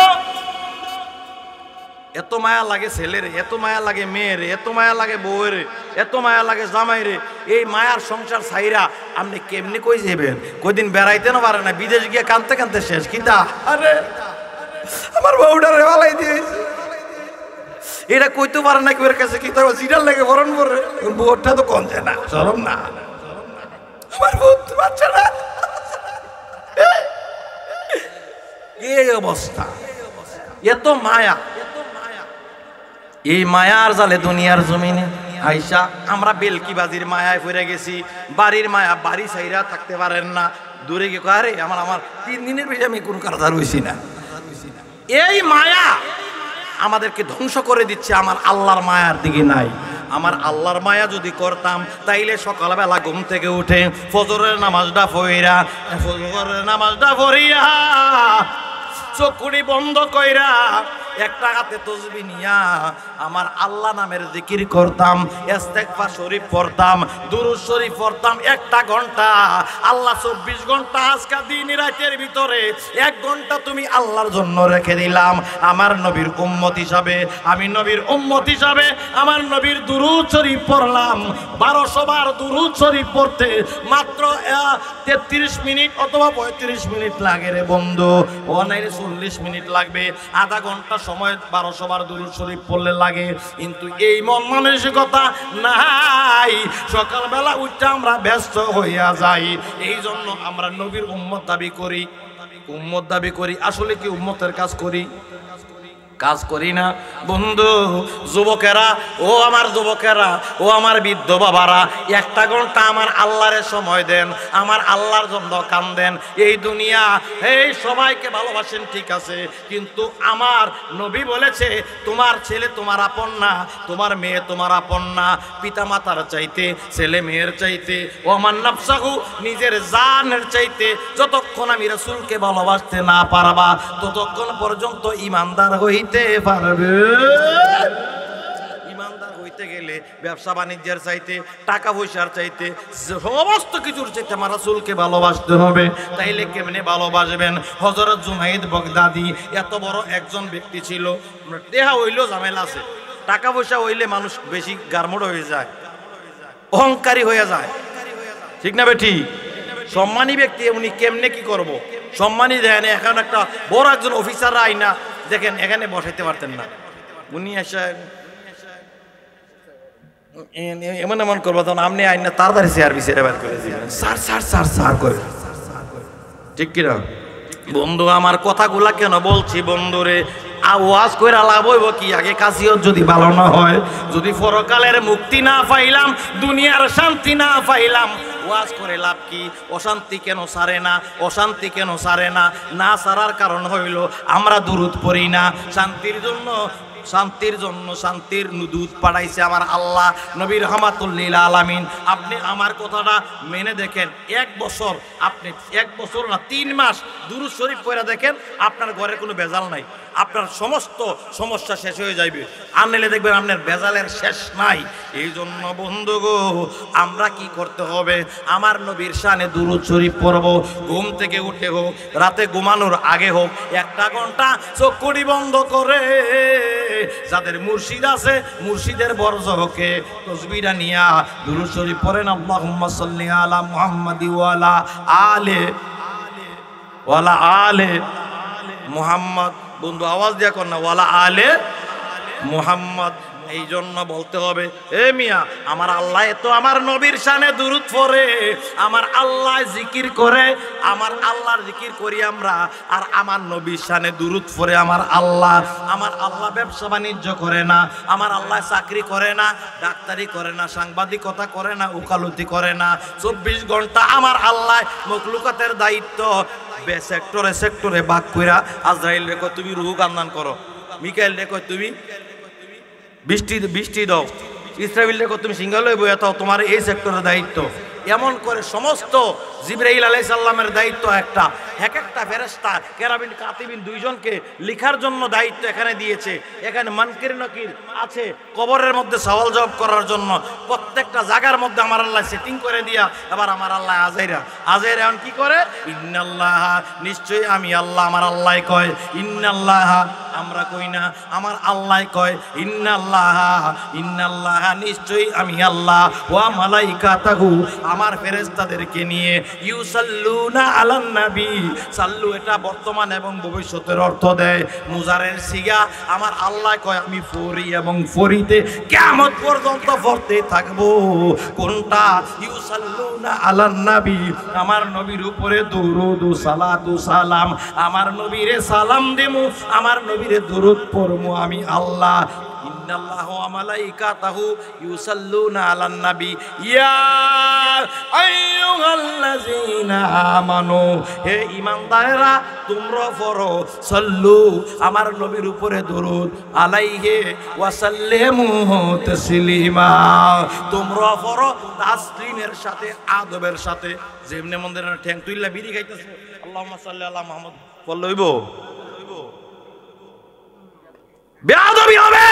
এত মায়া লাগে ছেলের এত মায়া লাগে মেয়ের এত মায়া লাগে বউয়ের এত মায়া লাগে জামাইরে এই মায়ার সংসার ছাইরা আপনি কেমনি কই যাবেন কয়দিন বেড়াইতে না পারে না বিদেশ গিয়ে কানতে কানতে শেষ কিতা আরে আমার বউটারে ভালাই দিয়েছে এটা কইতে পারে না কেউ কাছে কি তোর জিরাল লাগে বরণ করে বউটা তো কম যায় না চরম না আমার বউ বাচ্চারা এই অবস্থা, এত মায়া। এই মায়ার জালে দুনিয়ার জমিনে আইসা আমরা বেলকিবাজির মায়ায় পড়ে গেছি। বাড়ির মায়া, বাড়ি ছাইরা থাকতে পারেন না, দূরে গিয়ে আরে আমার 3 দিনের বেশি আমি কোন কারদার হইছি না। এই মায়া আমাদেরকে ধ্বংস করে দিচ্ছে, আমার আল্লাহর মায়ার দিকে নাই। আমার আল্লাহর মায়া যদি করতাম তাইলে সকালবেলা ঘুম থেকে উঠে ফজরের নামাজটা পড়িয়া চোখুড়ি বন্ধ কইরা একটা হাতে তসবি নিয়া আমার আল্লাহ নামের জিকির করতাম, ইস্তেগফার শরীফ পড়তাম, দুরূদ শরীফ পড়তাম 1টা ঘন্টা। আল্লাহ 24 ঘন্টা আজকে দিন রাতের ভিতরে 1 ঘন্টা তুমি আল্লাহর জন্য রেখে দিলাম। আমার নবীর উম্মত হিসাবে, আমি নবীর উম্মত হিসাবে আমার নবীর দুরূদ শরীফ পড়লাম। 1200 বার দুরূদ শরীফ পড়তে মাত্র 33 মিনিট অথবা 35 মিনিট লাগে রে বন্ধু, ও নাইলে 40 মিনিট লাগবে। আধা ঘন্টা সময় 1200 বার দুরূদ শরীফ পড়লে লাগে, কিন্তু এই মন মানসিকতা নাই। সকালবেলা উঠে আমরা ব্যস্ত হইয়া যাই, এই জন্য আমরা নবীর উম্মত দাবি করি। আসলে কি উম্মতের কাজ করি না বন্ধু? যুবকেরা, ও আমার যুবকেরা, ও আমার বৃদ্ধ বাবারা, 1টা ঘন্টা আমার আল্লাহরে সময় দেন, আমার আল্লাহর জন্য কান্দেন। এই দুনিয়া, এই সবাইকে ভালোবাসেন ঠিক আছে, কিন্তু আমার নবী বলেছে তোমার ছেলে তোমার আপন না, তোমার মেয়ে তোমার আপন না। পিতা মাতার চাইতে, ছেলে মেয়ের চাইতে, ও আমার নাফসাহু নিজের জানের চাইতে যতক্ষণ আমি রাসূলকে ভালোবাসতে না পারবা ততক্ষণ পর্যন্ত ঈমানদার হইতে পারবে। ঈমানদার হইতে গেলে ব্যবসা বাণিজ্যের চাইতে, টাকা পয়সার চাইতে, সমস্ত কিছুর চাইতে আমার রাসূলকে ভালোবাসতে হবে। তাইলে কেমনে ভালোবাসবেন? হযরত জুনাইদ বাগদাদি এত বড় একজন ব্যক্তি ছিল, দেহা হইলেও ঝামেলা আছে, টাকা পয়সা হইলে মানুষ বেশি গারমোড় হয়ে যায়, অহংকারী হয়ে যায়, ঠিক না বেঠি? সম্মানী ব্যক্তি উনি কেমনে কি করব? সম্মানী দেন। এখন একটা বড় একজন অফিসাররা আইনা দেখেন এখানে বসাইতে পারতেন না, উনি এসে এমন করবো, তখন আপনি আইনা তাড়াতাড়ি চেয়ার বিছিয়ে বের করে দিবেন, স্যার করে, ঠিক কিনা বন্ধু? আমার কথাগুলা কেন বলছি বন্ধুরে? ওয়াজ কইরা লাভ হইব কি? আগে কাজিয়ত যদি ভালো না হয়, যদি পরকালের মুক্তি না পাইলাম, দুনিয়ার শান্তি না পাইলাম, ওয়াজ করে লাভ কি? অশান্তি কেন সারে না? না সারার কারণ হইল আমরা দুরূদ পড়ি না। শান্তির জন্য শান্তির দুধ পাঠাইছে আমার আল্লাহ, নবী রাহমাতুল লিল আলামিন। আপনি আমার কথাটা মেনে দেখেন, 1 বছর, আপনি 1 বছর না 3 মাস দুরূদ শরীফ পড়া দেখেন, আপনার ঘরে কোনো ভেজাল নাই, আপনার সমস্ত সমস্যা শেষ হয়ে যাবে। আনলে দেখবেন আপনার ভেজালের শেষ নাই। এই জন্য বন্ধু গো, আমরা কি করতে হবে? আমার নবীর শানে দুরূদ শরীফ পড়ব, ঘুম থেকে উঠে হোক, রাতে ঘুমানোর আগে হোক, 1টা ঘন্টা চোখটি বন্ধ করে যাদের মুর্শিদ আছে মুর্শিদের বরজহকে তসবিহটা নিয়া দুরূদ শরীফ পড়েন। আল্লাহুম্মা সাল্লি আলা মুহাম্মাদি ওয়ালা আলে মুহাম্মদ। বন্ধু আওয়াজ দিয়া কর না, ওয়ালা আলে মুহাম্মদ। এই জন্য বলতে হবে, এ মিয়া, আমার আল্লাহ তো আমার নবীর শানে দুরূদ পড়ে, আমার আল্লাহ জিকির করে, আমার আল্লাহর জিকির করি আমরা, আর আমার নবীর শানে দুরূদ পড়ে আমার আল্লাহ। আমার আল্লাহ ব্যবসা বাণিজ্য করে না, আমার আল্লাহ চাকরি করে না, ডাক্তারি করে না, সাংবাদিকতা করে না, উকালতি করে না। 24 ঘন্টা আমার আল্লাহ মখলুকাতের দায়িত্ব সেক্টরে ভাগ কইরা। আজরাইল রেখো তুমি রুহু কান্দান করো, মিকাইল রেখো তুমি বৃষ্টি দাও, ইসরাফিল রেখো তুমি সিংহালয় বইয়া দাও, তোমার এই সেক্টরের দায়িত্ব। এমন করে সমস্ত জিবরাইল আলাইহিস সালামের দায়িত্ব একটা ফেরেশতা কেরাবিন কাতিবিন 2 জনকে লেখার জন্য দায়িত্ব এখানে দিয়েছে। এখানে মুনকির নাকির আছে কবরের মধ্যে সওয়াল জবাব করার জন্য, প্রত্যেকটা জায়গার মধ্যে আমার আল্লাহ সেটিং করে দিয়া। এবার আমার আল্লাহ আজাইরা এখন কি করে? ইন্নাল্লাহ, নিশ্চয়ই আমি আল্লাহ, আমার আল্লাহ কয় ইন্নাল্লাহ, আমরা কই না, আমার আল্লাহ কয় ইন্নাল্লাহ নিশ্চয়ই আমি আল্লাহ ওয়া মালাইকাতাহু আমার ফেরেশতাদেরকে নিয়ে ইউসাল্লুনা আলান নবী। সাল্লু এটা বর্তমান এবং ভবিষ্যতের অর্থ দেয়, মুজারের সিগা। আমার আল্লাহ কয় আমি ফরি এবং ফরিতে কিয়ামত পর্যন্ত পড়তে থাকবো। কোনটা? ইউসাল্লুনা আলান নবী, আমার নবীর উপরে দরুদ ও সালাতু সালাম, আমার নবীরে সালাম দেমু, আমার নবীরে দরুদ পড়মু আমি আল্লাহ। ইন্নাল্লাহু ওয়া মালাইকাতাহু ইউসাল্লুনা আলান নবী ইয়া আইয়ুহাল্লাযীনা আমানু, হে ঈমানদারেরা তোমরা পড়ো সাল্লু আমার নবীর উপরে দরুদ, আলাইহি ওয়া সাল্লিমু তাসলিমা, তোমরা পড়ো তাসলিমের সাথে, আদবের সাথে। যেমনে মন্দিরে ঠ্যাং তুইলা বিড়ি খাইতেছে আল্লাহুম্মা সাল্লি আলা মুহাম্মদ বললে হইব? বেয়াদবি হবে।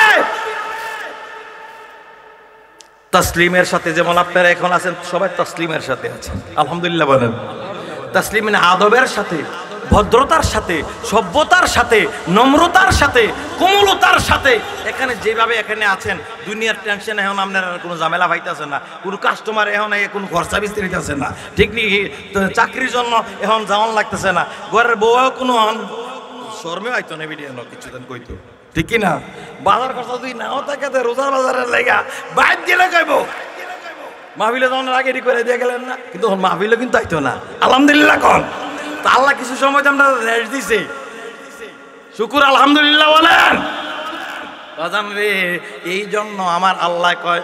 তাসলিমের সাথে, যেমন আপনারা এখন আছেন সবাই তাসলিমের সাথে আছেন, আলহামদুলিল্লাহ বলেন। তাসলিম মানে আদবের সাথে, ভদ্রতার সাথে, সভ্যতার সাথে, নম্রতার সাথে, কোমলতার সাথে এখানে যেভাবে এখানে আছেন। দুনিয়ার টেনশন এখন আপনার কোনো ঝামেলা পাইতেছে না, কোনো কাস্টমার এখন কোনো খরচা বিস্তার হইতেছে না, ঠিক নেই? চাকরির জন্য এখন যাওয়ান লাগতেছে না, ঘরের বউও কোনো শর্মে হয়তো না ভিডিও কিছুদিন কইতো, ঠিক কি না? বাজার খরচা যদি নাও থাকে রোজার বাজারের লেগা বাইর গেলে কইব মাহফিলে যাওয়ার আগে রেডি করে দিয়ে গেলেন না, কিন্তু মাহফিলে কিন্তু আইতো না। আলহামদুলিল্লাহ কন তা, আল্লাহ কিছু সময় তো আমরা রেস্ট দিছে, শুকুর আলহামদুলিল্লাহ বলেন। বাজান রে, এই জন্য আমার আল্লাহ কয়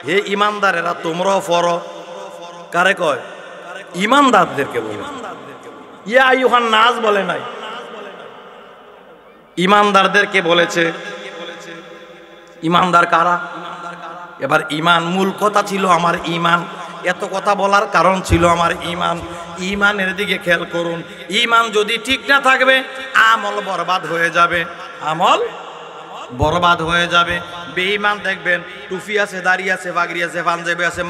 হে ইমানদারেরা তোমরাও পড়ো। কারে কয়? ইমানদারদেরকে বলে। ইয়া আইয়ুহান নাস বলে নাই, ইমানদারদেরকে বলেছে। ইমানদার কারা? এবার ইমান, মূল কথা ছিল আমার ইমান, এত কথা বলার কারণ ছিল আমার ইমান। ইমানের দিকে খেয়াল করুন, ইমান যদি ঠিক না থাকবে আমল বরবাদ হয়ে যাবে, আমল বরবাদ হয়ে যাবে। বেঈমান দেখবেন টুপি আছে, দাড়ি আছে, পাগড়ি আছে, পাঞ্জাবি আছে,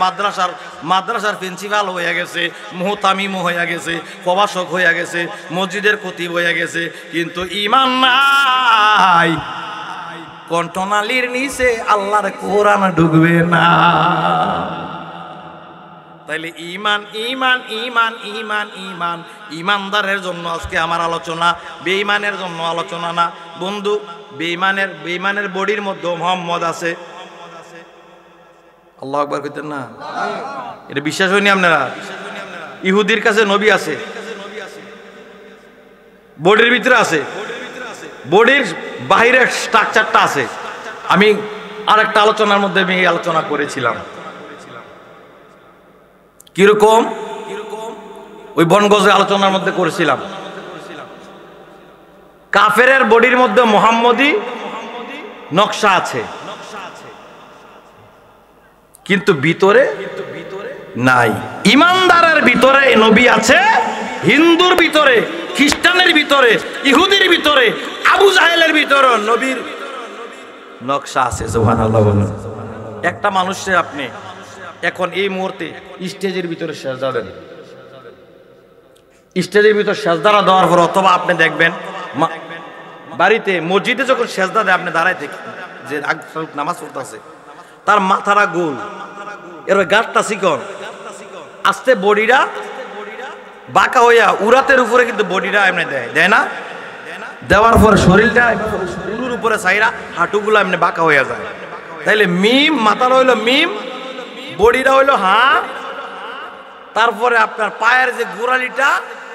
মাদ্রাসার প্রিন্সিপাল হয়ে গেছে, মুহতামিম হয়ে গেছে, প্রভাষক হয়ে গেছে, মসজিদের খতিব হয়ে গেছে, কিন্তু ইমান নাই। কণ্ঠনালীর নিচে আল্লাহর কোরআন ঢুকবে না। তাইলে ইমান ইমান ইমান ইমান ইমান, ইমানদারের জন্য আজকে আমার আলোচনা, বেঈমানের জন্য আলোচনা না বন্ধু। বেঈমানের বডির মধ্যে মোহাম্মদ আছে। আল্লাহু আকবার কইতেন না? এটা বিশ্বাস হয়নি আপনারা? ইহুদির কাছে নবী আছে, বডির ভিতরে আছে, বডির বাহিরের স্ট্রাকচারটা আছে। আমি আরেকটা আলোচনার মধ্যে আমি এই আলোচনা করেছিলাম। কিরকম? ওই বনগজে আলোচনার মধ্যে করেছিলাম, কাফেরের বডির মধ্যে মুহাম্মদি নকশা আছে, কিন্তু ভিতরে নাই। ইমানদারের ভিতরে নবী আছে, হিন্দুর ভিতরে, খ্রিস্টানের ভিতরে, ইহুদির ভিতরে, আবু জাহেলের ভিতরে নবীর নকশা আছে। সুবহানাল্লাহ বলুন। একটা মানুষের আপনি এখন এই মুহূর্তে স্টেজের ভিতরে সেজদা দেন, স্টেজের ভিতর সেজদাটা দেওয়ার পর, অথবা আপনি দেখবেন বাড়িতে মসজিদে যখন সেজদা দেয় আপনি দাঁড়ায় দেখেন যে নামাজ পড়তেছে, তার মাথাটা গোল, এর গাঁটটা চিকন, আস্তে বডিটা বাঁকা হইয়া উরাতের উপরে কিন্তু বডিটা এমনি দেয় না, দেওয়ার পর শরীরটা উলুর উপরে চাইরা হাঁটুগুলো এমনি বাঁকা হইয়া যায়। তাইলে মিম, মাথাটা হইলো মিম, বডিটা হইলো হ্যাঁ, তারপরে আপনার পায়ের যে গোড়ালিটা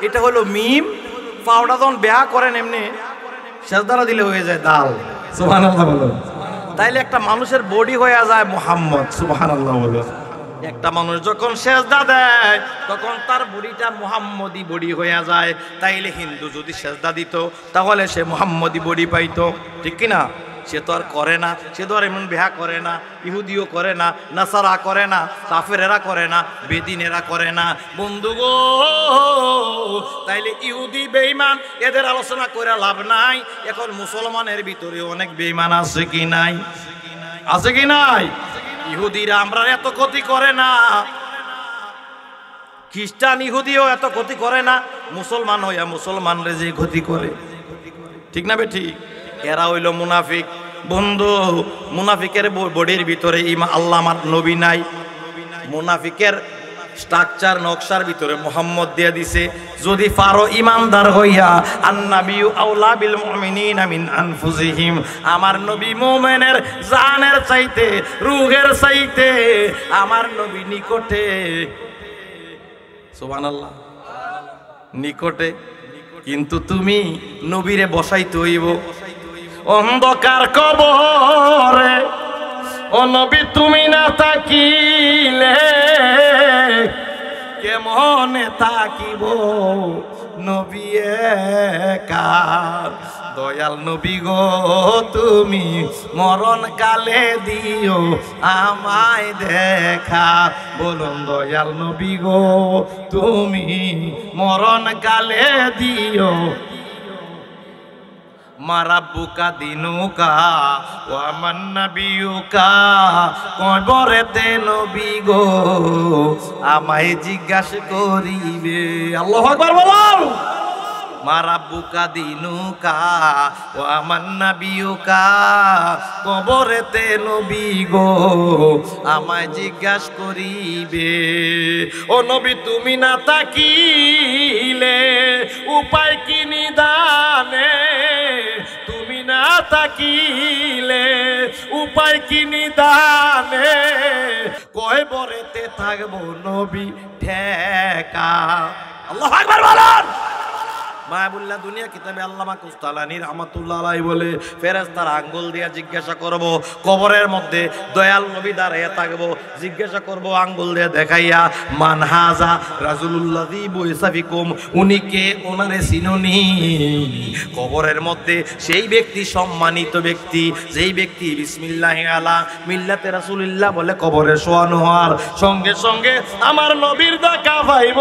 এটা হলো মিম, পাওটা যখন বেহা করেন এমনি সেজদারা দিলে হয়ে যায় দাল। সুবহানাল্লাহ বলো। তাইলে একটা মানুষের বডি হয়ে যায় মুহাম্মদ। সুবহানাল্লাহ বলো। একটা মানুষ যখন সেজদা দেয় তখন তার বডিটা মুহাম্মদি বডি হয়ে যায়। তাইলে হিন্দু যদি সেজদা দিত তাহলে সে মুহাম্মদি বডি পাইতো, ঠিক কিনা? সে তো আর করে না, সে তো আর এমন বেহা করে না, ইহুদিও করে না, নাসারা করে না, কাফেরেরা করে না, বেদিনেরা করে না বন্ধু গো। তাইলে ইহুদি বেঈমান এদের আলোচনা করে লাভ নাই। এখন মুসলমানের ভিতরে অনেক বেঈমান আছে কি নাই? আছে কি নাই? ইহুদিরা আমরা এত ক্ষতি করে না, খ্রিস্টান ইহুদিও এত ক্ষতি করে না, মুসলমান হইয়া মুসলমানরে যে ক্ষতি করে, ঠিক না বে ঠিক? এরা হইল মুনাফিক। বন্ধু, মুনাফিকের বডির ভিতরে আল্লাহ আমার নবী নাই, মুনাফিকের স্ট্রাকচার নকশার ভিতরে মোহাম্মদ দিয়ে দিছে। যদি পারো ইমানদার হইয়া আন্নাবিয়ু আউলা বিল মুমিনিনা মিন আনফুসিহিম, আমার নবী মুমিনের জানের চাইতে রূহের চাইতে আমার নবী নিকটে। সুবহানাল্লাহ, নিকটে। কিন্তু তুমি নবীরে বসাইতে হইব অন্ধকার কবরে। ও নবী তুমি না তাকিলে কেমনে তাকিব নবী একা। দয়াল নবী গো তুমি মরণ কালে দিও আমায় দেখা। বলুন দয়াল নবী গো তুমি মরণ কালে দিও। মারাব্বুকা দিনুকা ওয়া মান নাবিয়ুকা, কবরেতে নবী গো আমায় জিজ্ঞাসা করিবে। আল্লাহু আকবার বলুন। মারাব্বুকা দিনুকা ওয়া মান নাবিয়ুকা, কবরেতে নবী গো আমায় জিজ্ঞাসা করিবে। ও নবী তুমি না তাকিলে উপায় কি নিদানে, তুমি না তাকিলে উপায় কি নিদানে, কবরেতে থাকবো নবী ঠেকা। আল্লাহু আকবার বলুন। মাহবুল্লাহ দুনিয়া কিতাবে আল্লামা কুস্তালানী রাহমাতুল্লাহ আলাইহি বলে ফেরেশতার আঙ্গুল দিয়া জিজ্ঞাসা করব, কবরের মধ্যে দয়াল নবী দাঁড়াইয়া থাকবো, জিজ্ঞাসা করব আঙ্গুল দিয়ে দেখাইয়া, মান হাজা রাজুলুল্লাযী বুইসা ফিকুম, উনি কে, ওনারে চিনুনি? কবরের মধ্যে সেই ব্যক্তি সম্মানিত ব্যক্তি, যেই ব্যক্তি বিসমিল্লাহি আলা মিল্লাতে রাসূলুল্লাহ বলে কবরে শোয়ানো হওয়ার সঙ্গে সঙ্গে আমার নবীর দেখা পাইব।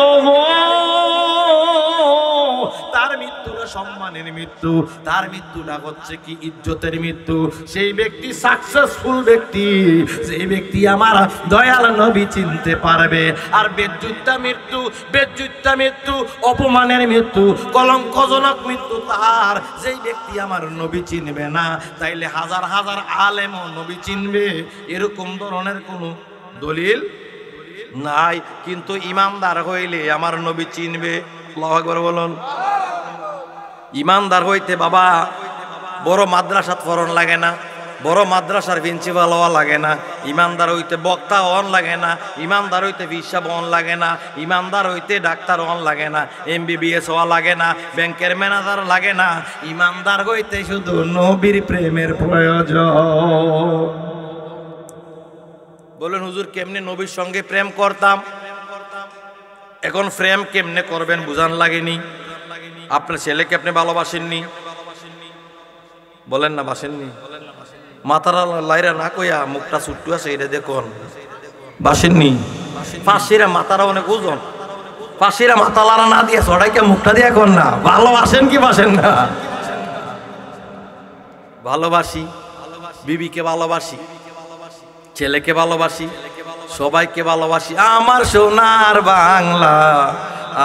তার মৃত্যুটা সম্মানের মৃত্যু, তার মৃত্যুটা হচ্ছে কি ইজ্জতের মৃত্যু। সেই ব্যক্তি সাকসেসফুল ব্যক্তি, সেই ব্যক্তি আমার দয়াল নবী চিনতে পারবে। আর বেজ্জুত্তা মৃত্যু, বেজ্জুত্তা মৃত্যু, অপমানের মৃত্যু, কলঙ্কজনক মৃত্যু তার, যেই ব্যক্তি আমার নবী চিনবে না। তাইলে হাজার হাজার আলেমও নবী চিনবে এরকম ধরনের কোনো দলিল নাই। কিন্তু ইমানদার হইলে আমার নবী চিনবে। আল্লাহু আকবার বলুন। ইমানদার হইতে বাবা বড় মাদ্রাসাত পড়ন লাগে না, বড় মাদ্রাসার প্রিন্সিপাল হওয়া লাগে না, ইমানদার হইতে বক্তা হন লাগে না, ইমানদার হইতে বিশ্বাব হন লাগে না, ইমানদার হইতে ডাক্তার হন লাগে না, MBBS হওয়া লাগে না, ব্যাংকের ম্যানেজার লাগে না। ইমানদার হইতে শুধু নবীর প্রেমের প্রয়োজন। বলেন হুজুর কেমনে নবীর সঙ্গে প্রেম করতাম? এখন প্রেম কেমনে করবেন বুঝান লাগেনি? আপনার ছেলেকে আপনি ভালোবাসেননি? বলেন না বাসেননি? মাথার লাইরা না কইয়া মুখটা ছুট্টু আছে এটা দেখুন, বাসেননি? পাশিরা মাথারা অনেক ওজন, পাশিরা মাথা লারা না দিয়ে চড়াইকে মুখটা দিয়ে কর না। ভালোবাসেন কি বাসেন না? ভালোবাসি, বিবিকে ভালোবাসি, ছেলেকে ভালোবাসি, সবাইকে ভালোবাসি। আমার সোনার বাংলা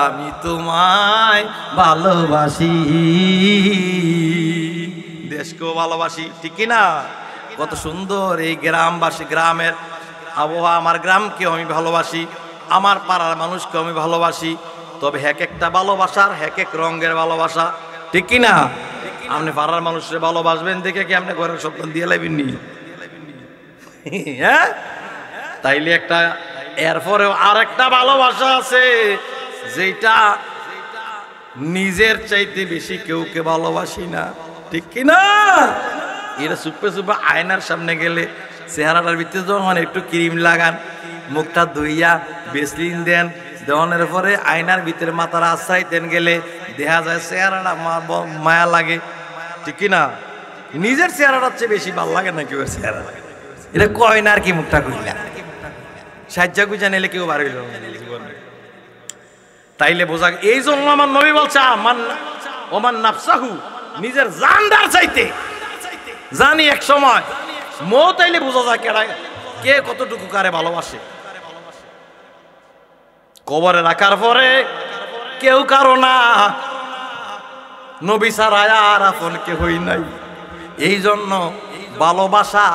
আমি তোমায় ভালোবাসি, দেশকেও ভালোবাসি, ঠিক কিনা? কত সুন্দর এই গ্রামবাসী, গ্রামের আবহাওয়া, আমার গ্রামকেও আমি ভালোবাসি, আমার পাড়ার মানুষকেও আমি ভালোবাসি। তবে এক একটা ভালোবাসার এক এক রঙের ভালোবাসা, ঠিক কিনা? আপনি পাড়ার মানুষের ভালোবাসবেন দেখে কি আপনি ঘরের সন্তান দিয়ে লাইবেননি? হ্যাঁ, তাইলে একটা, এরপরেও আর একটা ভালোবাসা আছে যেটা নিজের চাইতে বেশি কেউকে ভালোবাসি না, ঠিক কিনা? এরা চুপে চুপে আয়নার সামনে গেলে চেহারাটার ভিতরে যখন একটু ক্রিম লাগান, মুখটা ধুইয়া বেসলিন দেন, দেওয়ানোর পরে আয়নার ভিতরে মাথার আশ্রয় দেন গেলে দেখা যায় চেহারাটা মায়া লাগে, ঠিক কিনা? নিজের চেহারাটার চেয়ে বেশি ভালো লাগে না কেউ চেহারা। এটা কয় না আর কি, মুখটা খুললা সাজ্জা গুজা নিলে কেউ বার হইল জীবনে। তাইলে বোঝা, এই জন্য আমার নবী বলছে ওমান নাফসাহু, নিজের জানদার চাইতে জানি এক সময় মৌত আইলে বোঝা যায় কে কতটুকু কারে ভালোবাসে। কবরে রাখার পরে কেউ কারো না, নবী ছাড়া আর আপন কেহই নাই। এই জন্য ভালোবাসা,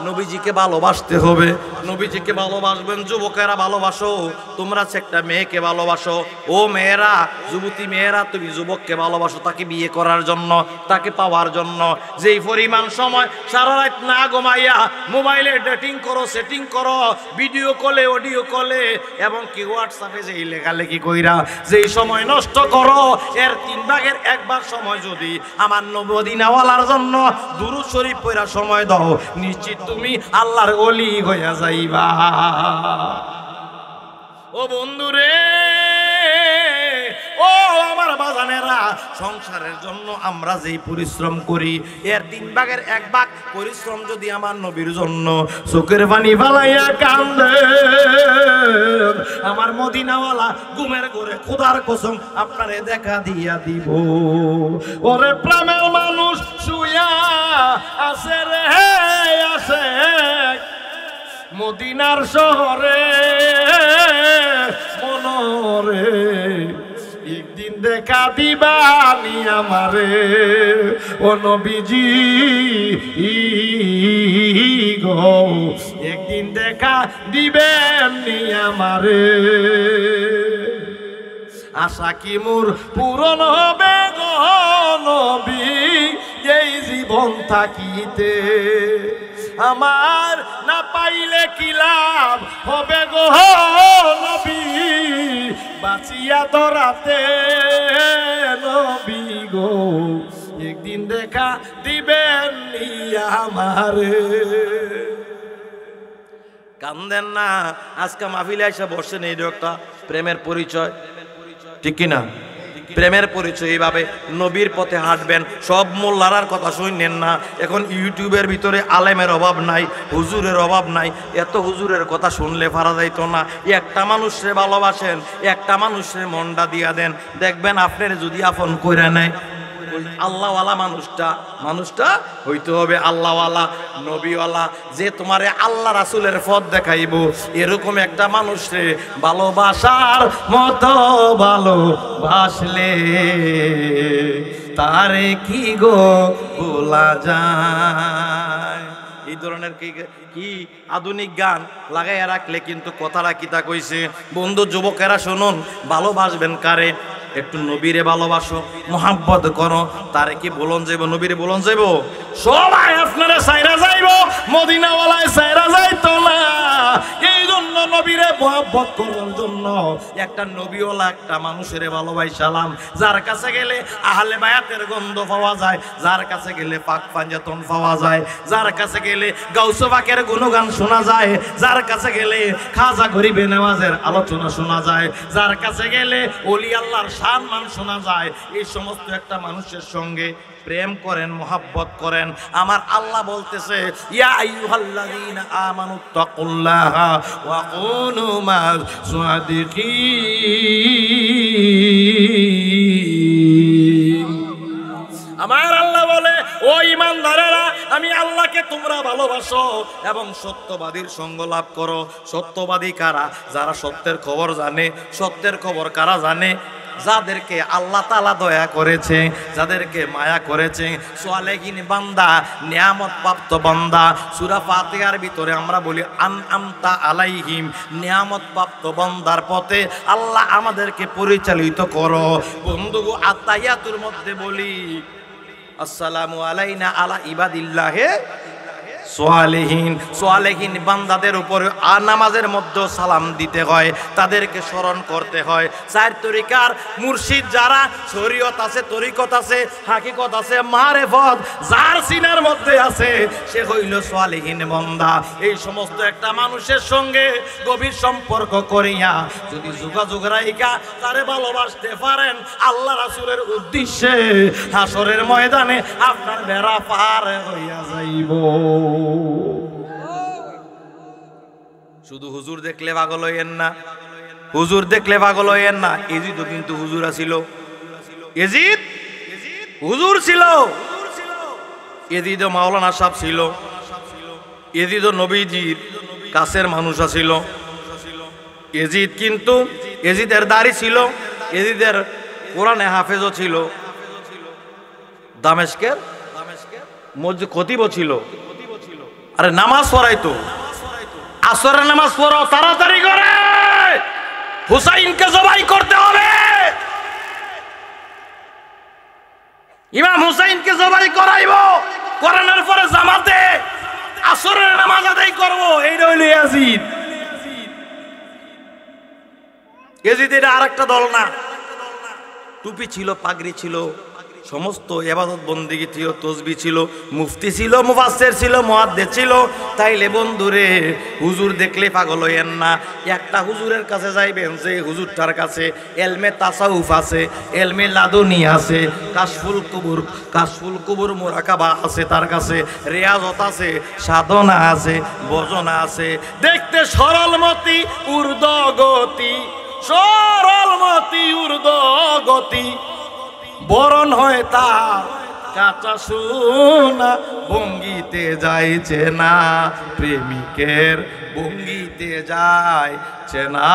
নবীজিকে ভালোবাসতে হবে। নবীজিকে ভালোবাসবেন। যুবকেরা ভালোবাসো, তোমরা একটা মেয়েকে ভালোবাসো। ও মেয়েরা, যুবতী মেয়েরা, তুমি যুবককে ভালোবাসো তাকে বিয়ে করার জন্য, তাকে পাওয়ার জন্য। যেই পরিমাণ সময় সারা রাত না ঘুমাইয়া মোবাইলে ডেটিং করো, সেটিং করো, ভিডিও কলে, অডিও কলে, এবং কি হোয়াটসঅ্যাপে যেই লেখালেখি কইরা যেই সময় নষ্ট করো, এর 1/3 সময় যদি আমার মদিনাওয়ালার জন্য দুরূদ শরীফ পড়া সময় দাও, নিশ্চিত তুমি আল্লাহর ওলি হইয়া যাইবা। ও বন্ধুরে, ও আমার বাজানেরা, সংসারের জন্য আমরা যেই পরিশ্রম করি, এর 1/3 পরিশ্রম যদি আমার নবীর জন্য চোখের পানি ফালাইয়া কান্দে, আমার মদিনাওয়ালা ঘুমের ঘরে খোদার কসম আপনারে দেখা দিয়া দিব। ওরে প্রেমের মানুষ শুয়া আছে রে, আছে মদিনার শহরে মনরে, একদিন দেখা দিবানি আমারে ও নবীজি গো, একদিন দেখা দিবেননি আমারে। আশা কি মোর পূরণ হবে গো নবী এই জীবন থাকিতে, আমার না পাইলে কি লাভ হবে গো নবী বাঁচিয়া ধরাতে নবী গো, একদিন দেখা দিবেন আমারে। কান্দেন না, আজকে মাহফিলে এসে বসছেন, এই একটা প্রেমের পরিচয়, ঠিক কিনা? প্রেমের পরিচয় এইভাবে নবীর পথে হাঁটবেন। সব মোল্লারার কথা শুনেন না। এখন ইউটিউবের ভিতরে আলেমের অভাব নাই, হুজুরের অভাব নাই। এত হুজুরের কথা শুনলে পারা যাইতো না। একটা মানুষরে ভালোবাসেন, একটা মানুষের মনটা দিয়া দেন, দেখবেন আপনার যদি আপন কইরা নেয়। আল্লাহওয়ালা মানুষটা হইতে হবে আল্লাহওয়ালা, নবীওয়ালা, যে তোমারে আল্লাহ রাসূলের পথ দেখাইব। এরকম একটা মানুষরে ভালোবাসার মতো ভালোবাসলে তারে কি গো ভোলা যায়। এই ধরনের কি আধুনিক গান লাগাইয়া রাখলে কিন্তু কথাটা কিতা কইছে। বন্ধু যুবকেরা শুনুন, ভালোবাসবেন কারে? একটু নবীরে ভালোবাসো, মোহাব্বত করো। তারে কি বলন যাইব? নবীরে বলন যাইব? সবাই আপনারা সাইরা যাইব, মদিনাওয়ালায় সাইরা যাইতো না। এই জন্য নবীরে মোহাব্বত করার জন্য একটা নবীওয়ালা একটা মানুষের ভালোবাসালাম, যার কাছে গেলে আহলে বায়াতের গন্ধ পাওয়া যায়, যার কাছে গেলে পাক পাঞ্জাতন পাওয়া যায়, যার কাছে গেলে গাউসে পাকের গুণগান শোনা যায়, যার কাছে গেলে খাজা গরিবে নেওয়াজের আলোচনা শোনা যায়, যার কাছে গেলে ওলি আল্লাহর সম্মান শোনা যায়। এই সমস্ত একটা মানুষের সঙ্গে প্রেম করেন, মোহাব্বত করেন। আমার আল্লাহ বলতেছে, ইয়া আইয়ুহাল্লাযীনা আমানুত্তাকুল্লাহা ওয়া কুনু মা'আস সাদিকিন। আমার আল্লাহ বলে, ও ঈমানদারেরা, আমি আল্লাহকে তোমরা ভালোবাসো এবং সত্যবাদীর সঙ্গ লাভ করো। সত্যবাদী কারা? যারা সত্যের খবর জানে। সত্যের খবর কারা জানে? যাদেরকে আল্লাহ তাআলা দয়া করেছে, যাদেরকে মায়া করেছে, সালেহিন বান্দা, নিয়ামত প্রাপ্ত বান্দা। সূরা ফাতিহার ভিতরে আমরা বলি আনআমতা আলাইহিম, নিয়ামত প্রাপ্ত বান্দার পথে আল্লাহ আমাদেরকে পরিচালিত করো। বন্ধু, আতায়াতুর মধ্যে বলি আসসালামু আলাইনা আলা ইবাদিল্লাহে সালেহিন। সালেহিন বান্দাদের উপর নামাজের মধ্যে সালাম দিতে হয়, তাদেরকে স্মরণ করতে হয়। চার তরিকার মুর্শিদ যারা, শরীয়ত আছে, তরিকত আছে, হাকিকত আছে, মারেফত যার সিনার মধ্যে আছে, সে হইল সালেহিন বান্দা। এই সমস্ত একটা মানুষের সঙ্গে গভীর সম্পর্ক করিয়া যদি যোগাযোগ রাইখা তারে ভালোবাসতে পারেন, আল্লাহ রাসূলের উদ্দেশ্যে হাসরের ময়দানে আপনার বেড়া পার হইয়া যাইব। শুধু হুজুর দেখলে পাগল হইয়েন না, হুজুর দেখলে পাগল হইয়েন না। এজিদও কিন্তু হুজুর ছিল, এজিদ হুজুর ছিল, এজিদও মাওলানা সাহেব ছিল, এজিদও নবীজির কাছের মানুষ ছিল। এজিদ কিন্তু এজিদের দাড়ি ছিল, এজিদের কোরআনে হাফেজও ছিল। দামেস্কের মসজিদ খতিব ছিল, আরে নামাজ পড়াইতো, আসরের নামাজ পড়ো, তাড়াতাড়ি করে হুসাইনকে জবাই করতে হবে, ইমাম হুসাইনকে জবাই করাইব, করানোর পরে জামাতে আসরের নামাজ আদায় করবো। এইটা হইল ইয়াজিদ। ইয়াজিদ এটা আরেকটা দল না। টুপি ছিল, পাগড়ি ছিল, সমস্ত ইবাদত বন্দেগী ছিল, তসবিহ ছিল, মুফতি ছিল, মুফাসসির ছিল, মুহাদ্দিস ছিল। তাইলে বন্ধুরে হুজুর দেখলে পাগল হইয়েন না। একটা হুজুরের কাছে যাইবেন, যে হুজুরটার কাছে এলমে তাসাউফ আছে, এলমে লাদুনি আছে, কাশফুল কুবুর মুরাকাবা আছে, তার কাছে রিয়াজত আছে, সাধনা আছে, ভজনা আছে। দেখতে সরলমতি ঊর্ধ্বগতি, সরলমতি ঊর্ধ্বগতি, বরণ হয় তার কাঁচা সোনা, ভঙ্গিতে যাইছে না, প্রেমিকের ভঙ্গিতে যাইছে না।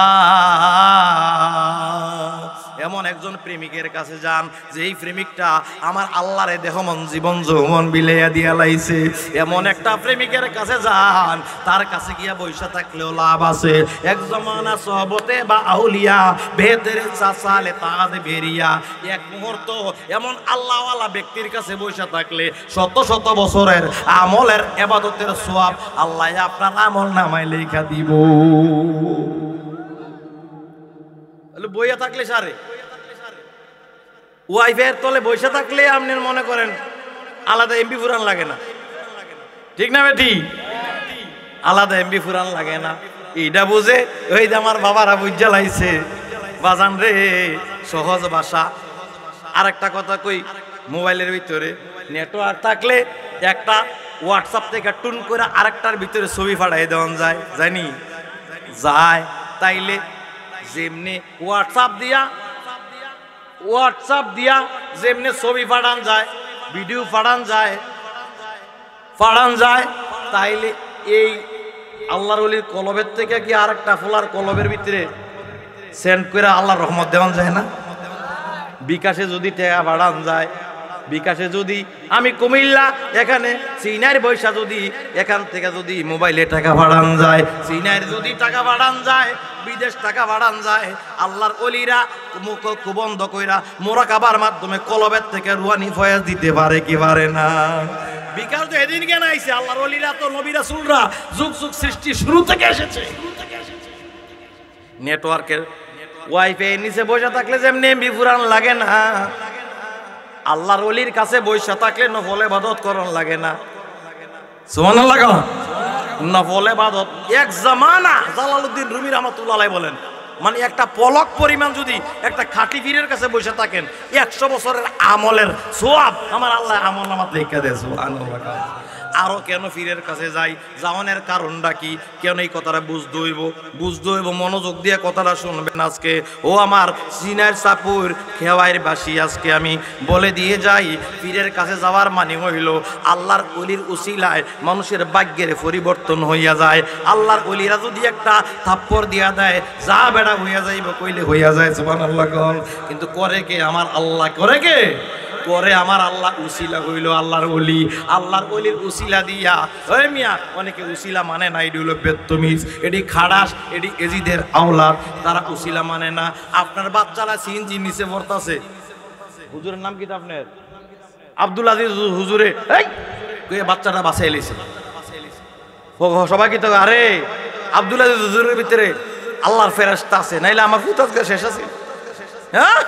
এমন একজন প্রেমিকের কাছে যান, যেই প্রেমিকটা আমার আল্লাহরে দেহ মন জীবন যৌবন বিলাইয়া দিয়া লাইছে। এমন একটা প্রেমিকের কাছে যান, তার কাছে গিয়া বৈশা থাকলেও লাভ আছে। এক জমানা সহবতে বা আউলিয়া ভেতরে চাচালে তাদ বেরিয়া, এক মুহূর্ত এমন আল্লাহওয়ালা ব্যক্তির কাছে বৈশা থাকলে শত শত বছরের আমলের ইবাদতের সওয়াব আল্লাহ আপনার আমল নামায় লেখা দিব। বইয়া থাকলে সারে ওয়াইফাইয়ের তলে বসে থাকলে আপনি মনে করেন আলাদা এমবি ফুরান লাগে না, ঠিক না বেটি? আলাদা এমবি ফুরান লাগে না। এইটা বুঝে ওই যে আমার বাবারা বুঝা লাইছে বাজান রে, সহজ ভাষা। আর একটা কথা কই, মোবাইলের ভিতরে নেটওয়ার্ক থাকলে একটা হোয়াটসঅ্যাপ থেকে টুন করে আরেকটার ভিতরে ছবি পাঠাই দেওয়া যায়, জানি যায়। তাইলে যেমনি হোয়াটসঅ্যাপ দিয়া যেমনি ছবি পাঠান যায়, ভিডিও পাঠান যায়, তাইলে এই আল্লাহর ওলির কলবের থেকে কি আর একটা ফোলার কলবের ভিতরে সেন্ড করে আল্লাহর রহমত দেওয়া যায় না? বিকাশে যদি টাকা পাঠান যায়, বিকাশে যদি আমি কুমিল্লা এখানে চীনের বৈশা যদি এখান থেকে যদি মোবাইলে টাকা পাঠান যায়, চীনের যদি টাকা পাঠান যায়, বিদেশ টাকা পাঠান যায়, আল্লাহর ওলিরা মুখ বন্ধ কইরা মুরাকাবার মাধ্যমে কলবের থেকে রুহানি ফয়েজ দিতে পারে কি পারে না? বিকাশ তো এদিন কেন আইছে? আল্লাহর ওলিরা তো নবী রাসূলরা যুগ যুগ সৃষ্টি শুরু থেকে এসেছে। নেটওয়ার্কের ওয়াইফাই নিচে বসে থাকলে যেমনি এমবি ফুরান লাগে না, আল্লাহর ওলির কাছে বৈশা থাকলে নফল ইবাদত করন লাগে না। সুবহানাল্লাহ। নফল ইবাদত এক জামানা জালালউদ্দিন রুমি রাহমাতুল্লাহ আলাইহি বলেন, মানে একটা পলক পরিমাণ যদি একটা খাঁটি পীরের কাছে বসে থাকেন, 100 বছরের আমলের সওয়াব আমার আল্লাহ আমল নামাত লিখে দেয়। সুবহানাল্লাহ। আরো কেন পীরের কাছে যাই, যাওয়ানের কারণটা কি, কেন এই কথাটা বুঝতে হইব, মনোযোগ দিয়ে কথাটা শুনবেন আজকে। ও আমার সিনার সাপুর খেওয়াইয়ের বাসী, আজকে আমি বলে দিয়ে যাই, পীরের কাছে যাওয়ার মানে হইল আল্লাহর ওলির উসিলায় মানুষের ভাগ্যের পরিবর্তন হইয়া যায়। আল্লাহর ওলিরা যদি একটা থাপ্পড় দিয়া দেয়, যা বেড়া হইয়া যাইব কইলে হইয়া যায়। সুবহানাল্লাহ। কিন্তু করে কে? আমার আল্লাহ। করে কে? করে আমার আল্লাহ। উসিলা হইল আল্লাহর ওলি, আল্লাহর ওলির উসিলা দিয়া। ওই মিয়া, অনেকে উসিলা মানে না, এটি হলো বেত্তমিজ, এটি খাড়াস, এটি এজিদের আওলাদ, তারা উসিলা মানে না। আপনার বাচ্চারা সিএনজি নিচে পড়তাছে, হুজুরের নাম কি আপনার? আব্দুল আজিজ হুজুরে এই বাচ্চাটা বাঁচাই লিছে। সবাই কি তো আরে আব্দুল আজিজ হুজুরের ভিতরে আল্লাহর ফেরেশতা আছে, নাইলে আমার ফুতাজ শেষ আছে। হ্যাঁ,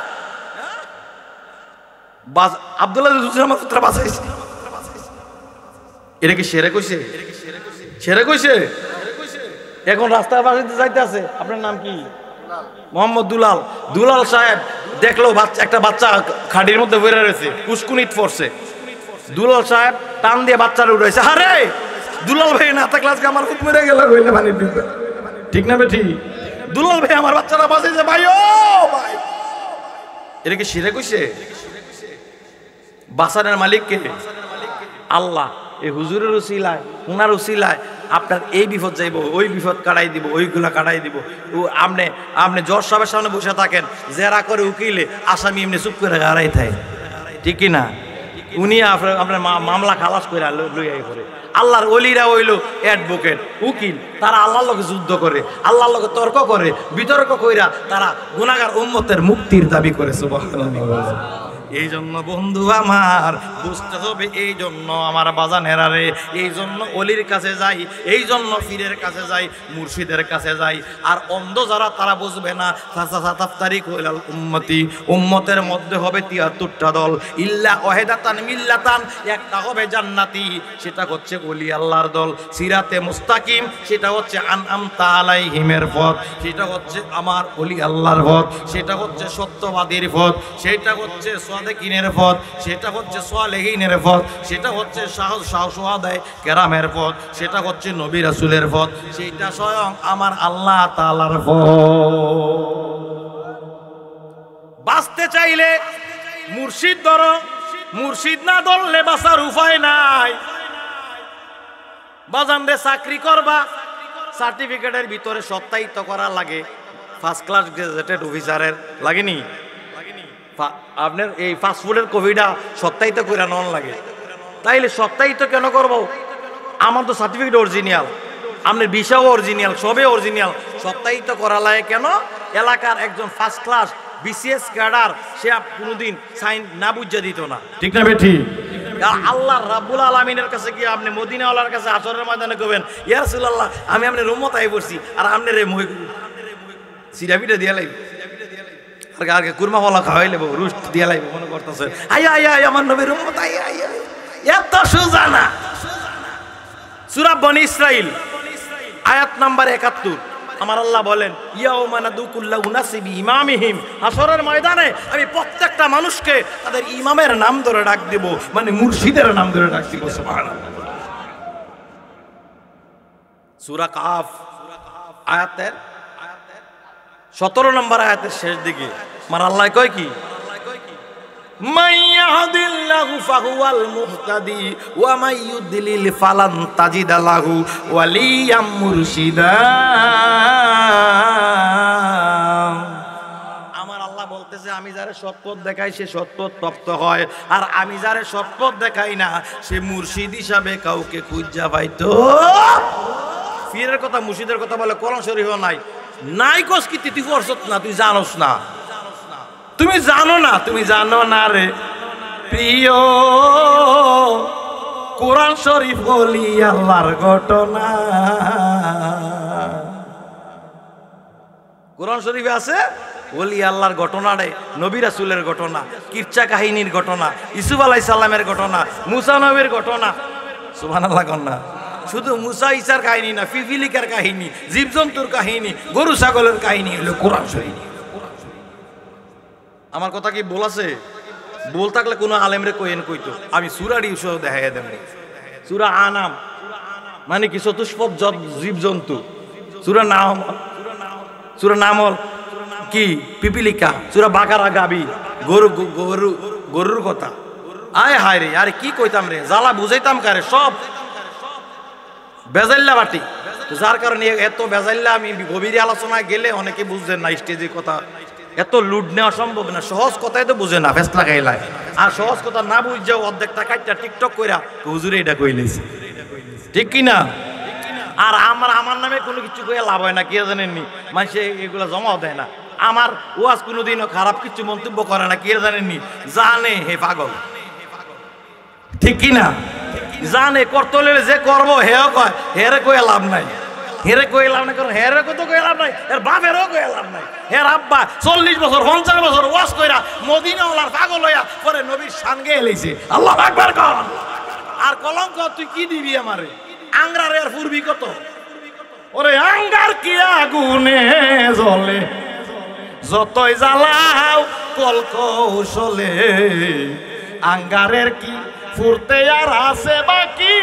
আব্দুল্লাহ আমার পুত্র বাঁচাইছে। এটা কি সেরে কইছে? সেরে কইছে? এখন রাস্তার পাশে যাইতে আছে। আপনার নাম কি? মোহাম্মদ দুলাল। দুলাল সাহেব দেখলো একটা বাচ্চা খাটির মধ্যে বেড়ে রয়েছে, কুসকুনিট পড়ছে। দুলাল সাহেব টান দিয়ে বাচ্চারা উঠাইছে। আরে দুলাল ভাই না থাকলে আজকে আমার খুব মেরে গেল, ঠিক না বেঠি? দুলাল ভাই আমার বাচ্চারা বাঁচাইছে। ভাই ও ভাই, এটা কি সেরে কইছে? বাসানের মালিক কে? আল্লাহ। এই হুজুরের উসিলায়, উনার উসিলায় আপনার এই বিপদ যাইব, ওই বিপদ কাটাই দিব, ওইগুলা কাটাই দিব। আপনি জজ সাহেবের সামনে বসে থাকেন, জেরা করে উকিলে আসামি এমনি চুপ করে হারাই থাকে, ঠিক কিনা? উনি আপনার মামলা খালাস করে লইয়াই করে। আল্লাহর ওলিরা হইল অ্যাডভোকেট, উকিল, তারা আল্লাহর লোকে যুদ্ধ করে, আল্লাহর লোকে তর্ক করে, বিতর্ক কইরা তারা গুনাহগার উম্মতের মুক্তির দাবি করে। সুবহানাল্লাহ। এই জন্য বন্ধু আমার বুঝতে হবে, এই জন্য আমার বাজানেরা রে, এই জন্য অলির কাছে যাই, এই জন্য পীরের কাছে যাই, মুর্শিদের কাছে যাই। আর অন্ধ যারা তারা বুঝবে না। তারিখ হইলাল উম্মতি, উম্মতের মধ্যে হবে ৭৩টা দল, ইল্লা ওয়াহিদাতান মিল্লাতান, একটা হবে জান্নাতি, সেটা হচ্ছে ওলি আল্লাহর দল। সিরাতে মুস্তাকিম, সেটা হচ্ছে আনআমতা আলাইহিমের পথ, সেটা হচ্ছে আমার ওলি আল্লাহর পথ, সেটা হচ্ছে সত্যবাদীর পথ, সেটা হচ্ছে সাদিকিনের পথ, সেটা হচ্ছে সালেহিনের পথ, সেটা হচ্ছে শাহসুহাদায়ে কেরামের পথ, সেটা হচ্ছে নবী রাসূলের পথ, সেটা স্বয়ং আমার আল্লাহ তাআলার পথ। বাঁচতে চাইলে মুর্শিদ ধরো, মুর্শিদ না ধরলে বাঁচার উপায় নাই। বাজানরে চাকরি করবা, সার্টিফিকেটের ভিতরে সত্যায়িত করা লাগে, ফার্স্ট ক্লাস গেজেটেড অফিসারের লাগেনি? আপনার এই ফাস্টফুডের কপিটা সত্যায়িত করে নন লাগে, তাইলে সত্যায়িত কেন করব? আমার তো সার্টিফিকেট অরিজিনাল, আপনার ভিসাও অরিজিনাল, সবে অরিজিনাল, সত্যায়িত করা লাগে কেন? এলাকার একজন ফার্স্ট ক্লাস বিসিএস ক্যাডার, সে কোনোদিন সাইন না বুঝা দিত না, ঠিক না বেঠি? আল্লাহ রাব্বুল আলামিনের কাছে গিয়ে আপনি মদিনাওয়ালার কাছে আসরের ময়দানে কবেন, ইয়া রাসূলুল্লাহ আমি আপনার উম্মত আই পড়ছি, আর আপনার সিরাপিটা দিয়া লাইব, আর কুরমা ওয়ালা খাওয়াই লেব, রুস্ট দিয়া লাইব, মনে করতেছে আইয়া আইয়া আমার নবীর উম্মত আইয়া আইয়া। এত সোজা না। সূরা বনী ইসরাইল আয়াত নাম্বার ৭১, আমার আল্লাহ বলেন ইয়াউমা নাদু কুল্লা উনাসি বিইমামিহিম, হাসরের ময়দানে আমি প্রত্যেকটা মানুষকে তাদের ইমামের নাম ধরে ডাক দেব, মানে মুর্শিদের নাম ধরে ডাক দেব। সুবহানাল্লাহ। সূরা কাফ আয়াতের ১৭ নম্বর আয়াতের শেষ দিকে আমার আল্লাহ কয় কি, মাইয়াহদিল্লাহু ফাহুয়াল মুহতাদি ওয়া মাইয়ুদলিল ফালান তাজিদা লাহু ওয়ালিয়াম মুরশিদা। আমার আল্লাহ বলতেছে আমি যারে সৎপথ দেখাই সে সৎপথ প্রাপ্ত হয়, আর আমি যারে সৎপথ দেখাই না সে মুর্শিদ হিসাবে কাউকে খুঁজা পাইতো। পীরের কথা মুর্শিদের কথা বলে কোরআন শরীফও নাই। নাই কস কি তুই পড়ছত না, তুই জানোস না, তুমি জানো না, তুমি জানো না রে প্রিয়, কোরআন শরীফ বলি আল্লাহর ঘটনা। কোরআন শরীফে আছে ওলি আল্লাহর ঘটনা রে, নবী রাসূলের ঘটনা, কিচ্ছা কাহিনীর ঘটনা, ইউসুফ আলাইহিস সালামের ঘটনা, মুসা নবীর ঘটনা। সুবহানাল্লাহ কন্যা। শুধু মুসা ঈসার কাহিনী না, পিপিলিকার কাহিনী, জীবজন্তুর কাহিনী, গরু ছাগলের কাহিনী হলো কোরআন শরীফ। আমার কথা কি বল আছে? বল থাকলে কোনো আলেমরে কইেন কইতো, আমি সূরাটি সহ দেখাইয়া দেব। সূরা আনাম মানে কি চতুষ্পদ জীবজন্তু, সূরা নামল কি পিপিলিকা, সূরা বাকারা গাবি, গরুর কথা। আয় হায় রে, আরে কি কইতাম রে, জ্বালা বুঝাইতাম কারে, সব বেজাল্লা বাটি। যার কারণে এত বেজাল্লা আমি গভীরে আলোচনায় গেলে অনেকে বুঝছেন না, স্টেজের কথা এত লুড নেওয়া সম্ভব না। সহজ কথাই তো বুঝে না, ফেসলা খাইলায়। আর সহজ কথা না বুঝাও অর্ধেক টাকাটা টিকটক কইরা হুজুরে এটা কইলেছে, ঠিক কি না? আর আমার নামে কোনো কিছু কইয়া লাভ হয় না, কে জানেননি, মানুষে এগুলো জমাও দেয় না। আমার ওয়াজ কোনোদিনও খারাপ কিছু মন্তব্য করে না, কে জানেননি, জানে হে পাগল, ঠিক কি না? জানে করতে যে করবো হেও কয়, হেরে কয়ে লাভ নাই, হেরে কয়ে লাভ নাই, কারণ হেরে কত কয়ে লাভ নাই, এর বাপেরও কয়ে লাভ নাই। হের আব্বা 40 বছর 50 বছর ওয়াজ কইরা মদিনাওয়ালার পাগল হইয়া পরে নবীর শান গেয়ে লইছে। আল্লাহু আকবার কর। আর কলঙ্ক তুই কি দিবি আমারে? আংরার এর পূর্বী কত? ওরে আঙ্গার কি আগুনে জ্বলে, যতই জ্বালাও কল কৌশলে, আঙ্গারের কি ফুরতে আর আছে বাকি।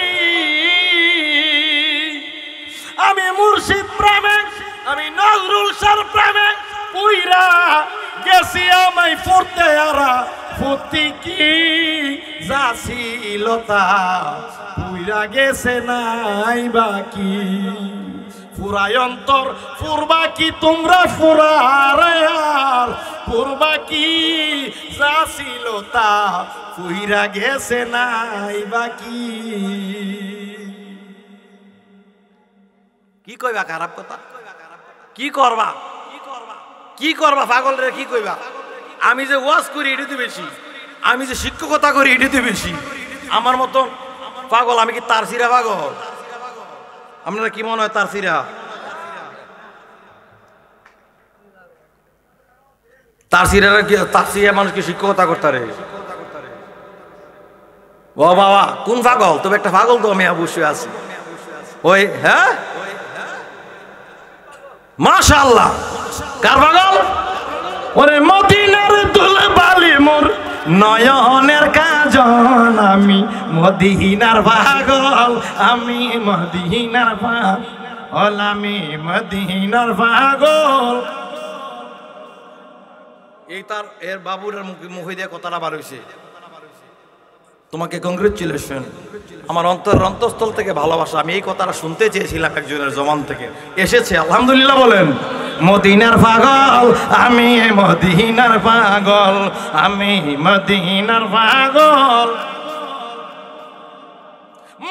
আমি মুর্শিদ প্রেমে, আমি নজরুল শাহর প্রেমে পুইরা গেছি, আমায় ফুরতে আর ফুটি কি যাছিল তা পুইরা গেছে নাই বাকি। ফুরায় অন্তর ফুরবা কি তোমরা ফুরারে আর ফুরবা কি যা ছিল তা ফুইরা গেছে নাই বাকি কি কইবা খারাপ কথা কি করবা কি করবা পাগল রে কি কইবা আমি যে ওয়াজ করি এটাতে বেশি আমি যে শিক্ষকতা করি এটাতে বেশি আমার মতো পাগল আমি কি তার সিরা পাগল আপনারা কি মনে হয় তার সিরা তার সিরারা কি তার সিরা মানুষকে শিক্ষকতা করতে রে ও বাবা কোন পাগল তবে একটা পাগল তো আমি অবশ্যই আছি ওই হ্যাঁ মাশাআল্লাহ কার পাগল ওরে মদিনার দুলবালি মোর নয়নের কাজল আমি মদিনার পাগল আমি মদিনার পাগল আমি মদিনার পাগল এই তার এর বাবুর মুখে দিয়ে কথাটা বার হইছে তোমাকে কংগ্রেচুলেশন আমার অন্তঃস্থল থেকে ভালোবাসা আমি এই কথাটা শুনতে চেয়েছিলাম একজনের জবান থেকে এসেছে আলহামদুলিল্লাহ বলেন মদিনার পাগল আমি মদিনার পাগল আমি মদিনার পাগল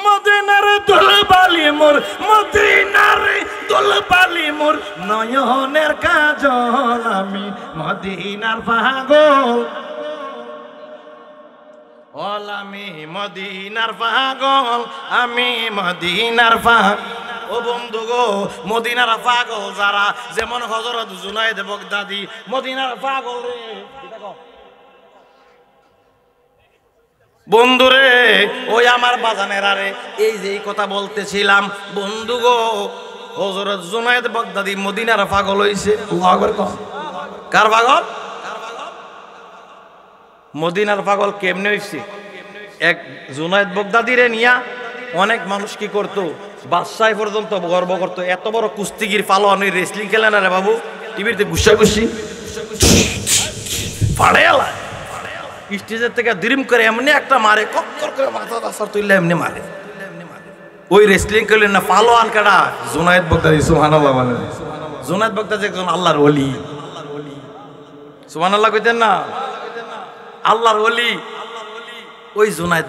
মদিনার দুলবালি মোর মদিনার দুলবালি মোর নয়নের কাজল আমি মদিনার পাগল আমি মদিনার পাগল আমি মদিনার পাগল ও বন্ধু গো মদিনার পাগল যারা যেমন হযরত জুনায়েদ বাগদাদি মদিনার পাগল রে বন্ধু রে ওই আমার বাজানেরা রে এই যে কথা বলতেছিলাম বন্ধু গো হযরত জুনায়েদ বাগদাদি মদিনার পাগল হইছে আল্লাহু আকবার কার পাগল মদিনার পাগল কেমনে হইছে এক জুনায়েদ বাগদাদিরে নিয়া অনেক মানুষ কি করতো বাদশাহ পর্যন্ত গর্ব করতো এত বড় কুস্তিগির পালোয়ান রেসলিং খেলে না রে বাবু টিভিতে গুসাগুসি ফাড়েলা স্টেজের থেকে দ্রিম করে এমনি একটা মারে কক্কর করে মাথা দাসার তুইলে এমনি মারে ওই রেসলিং খেলেন না পালোয়ান কাটা জুনায়েদ বাগদাদি সুবহানাল্লাহ বলেন জুনায়েদ বাগদাদি একজন আল্লাহর ওলি সুবহানাল্লাহ কইতেন না আল্লাহর ওলি ওই জুনায়েদ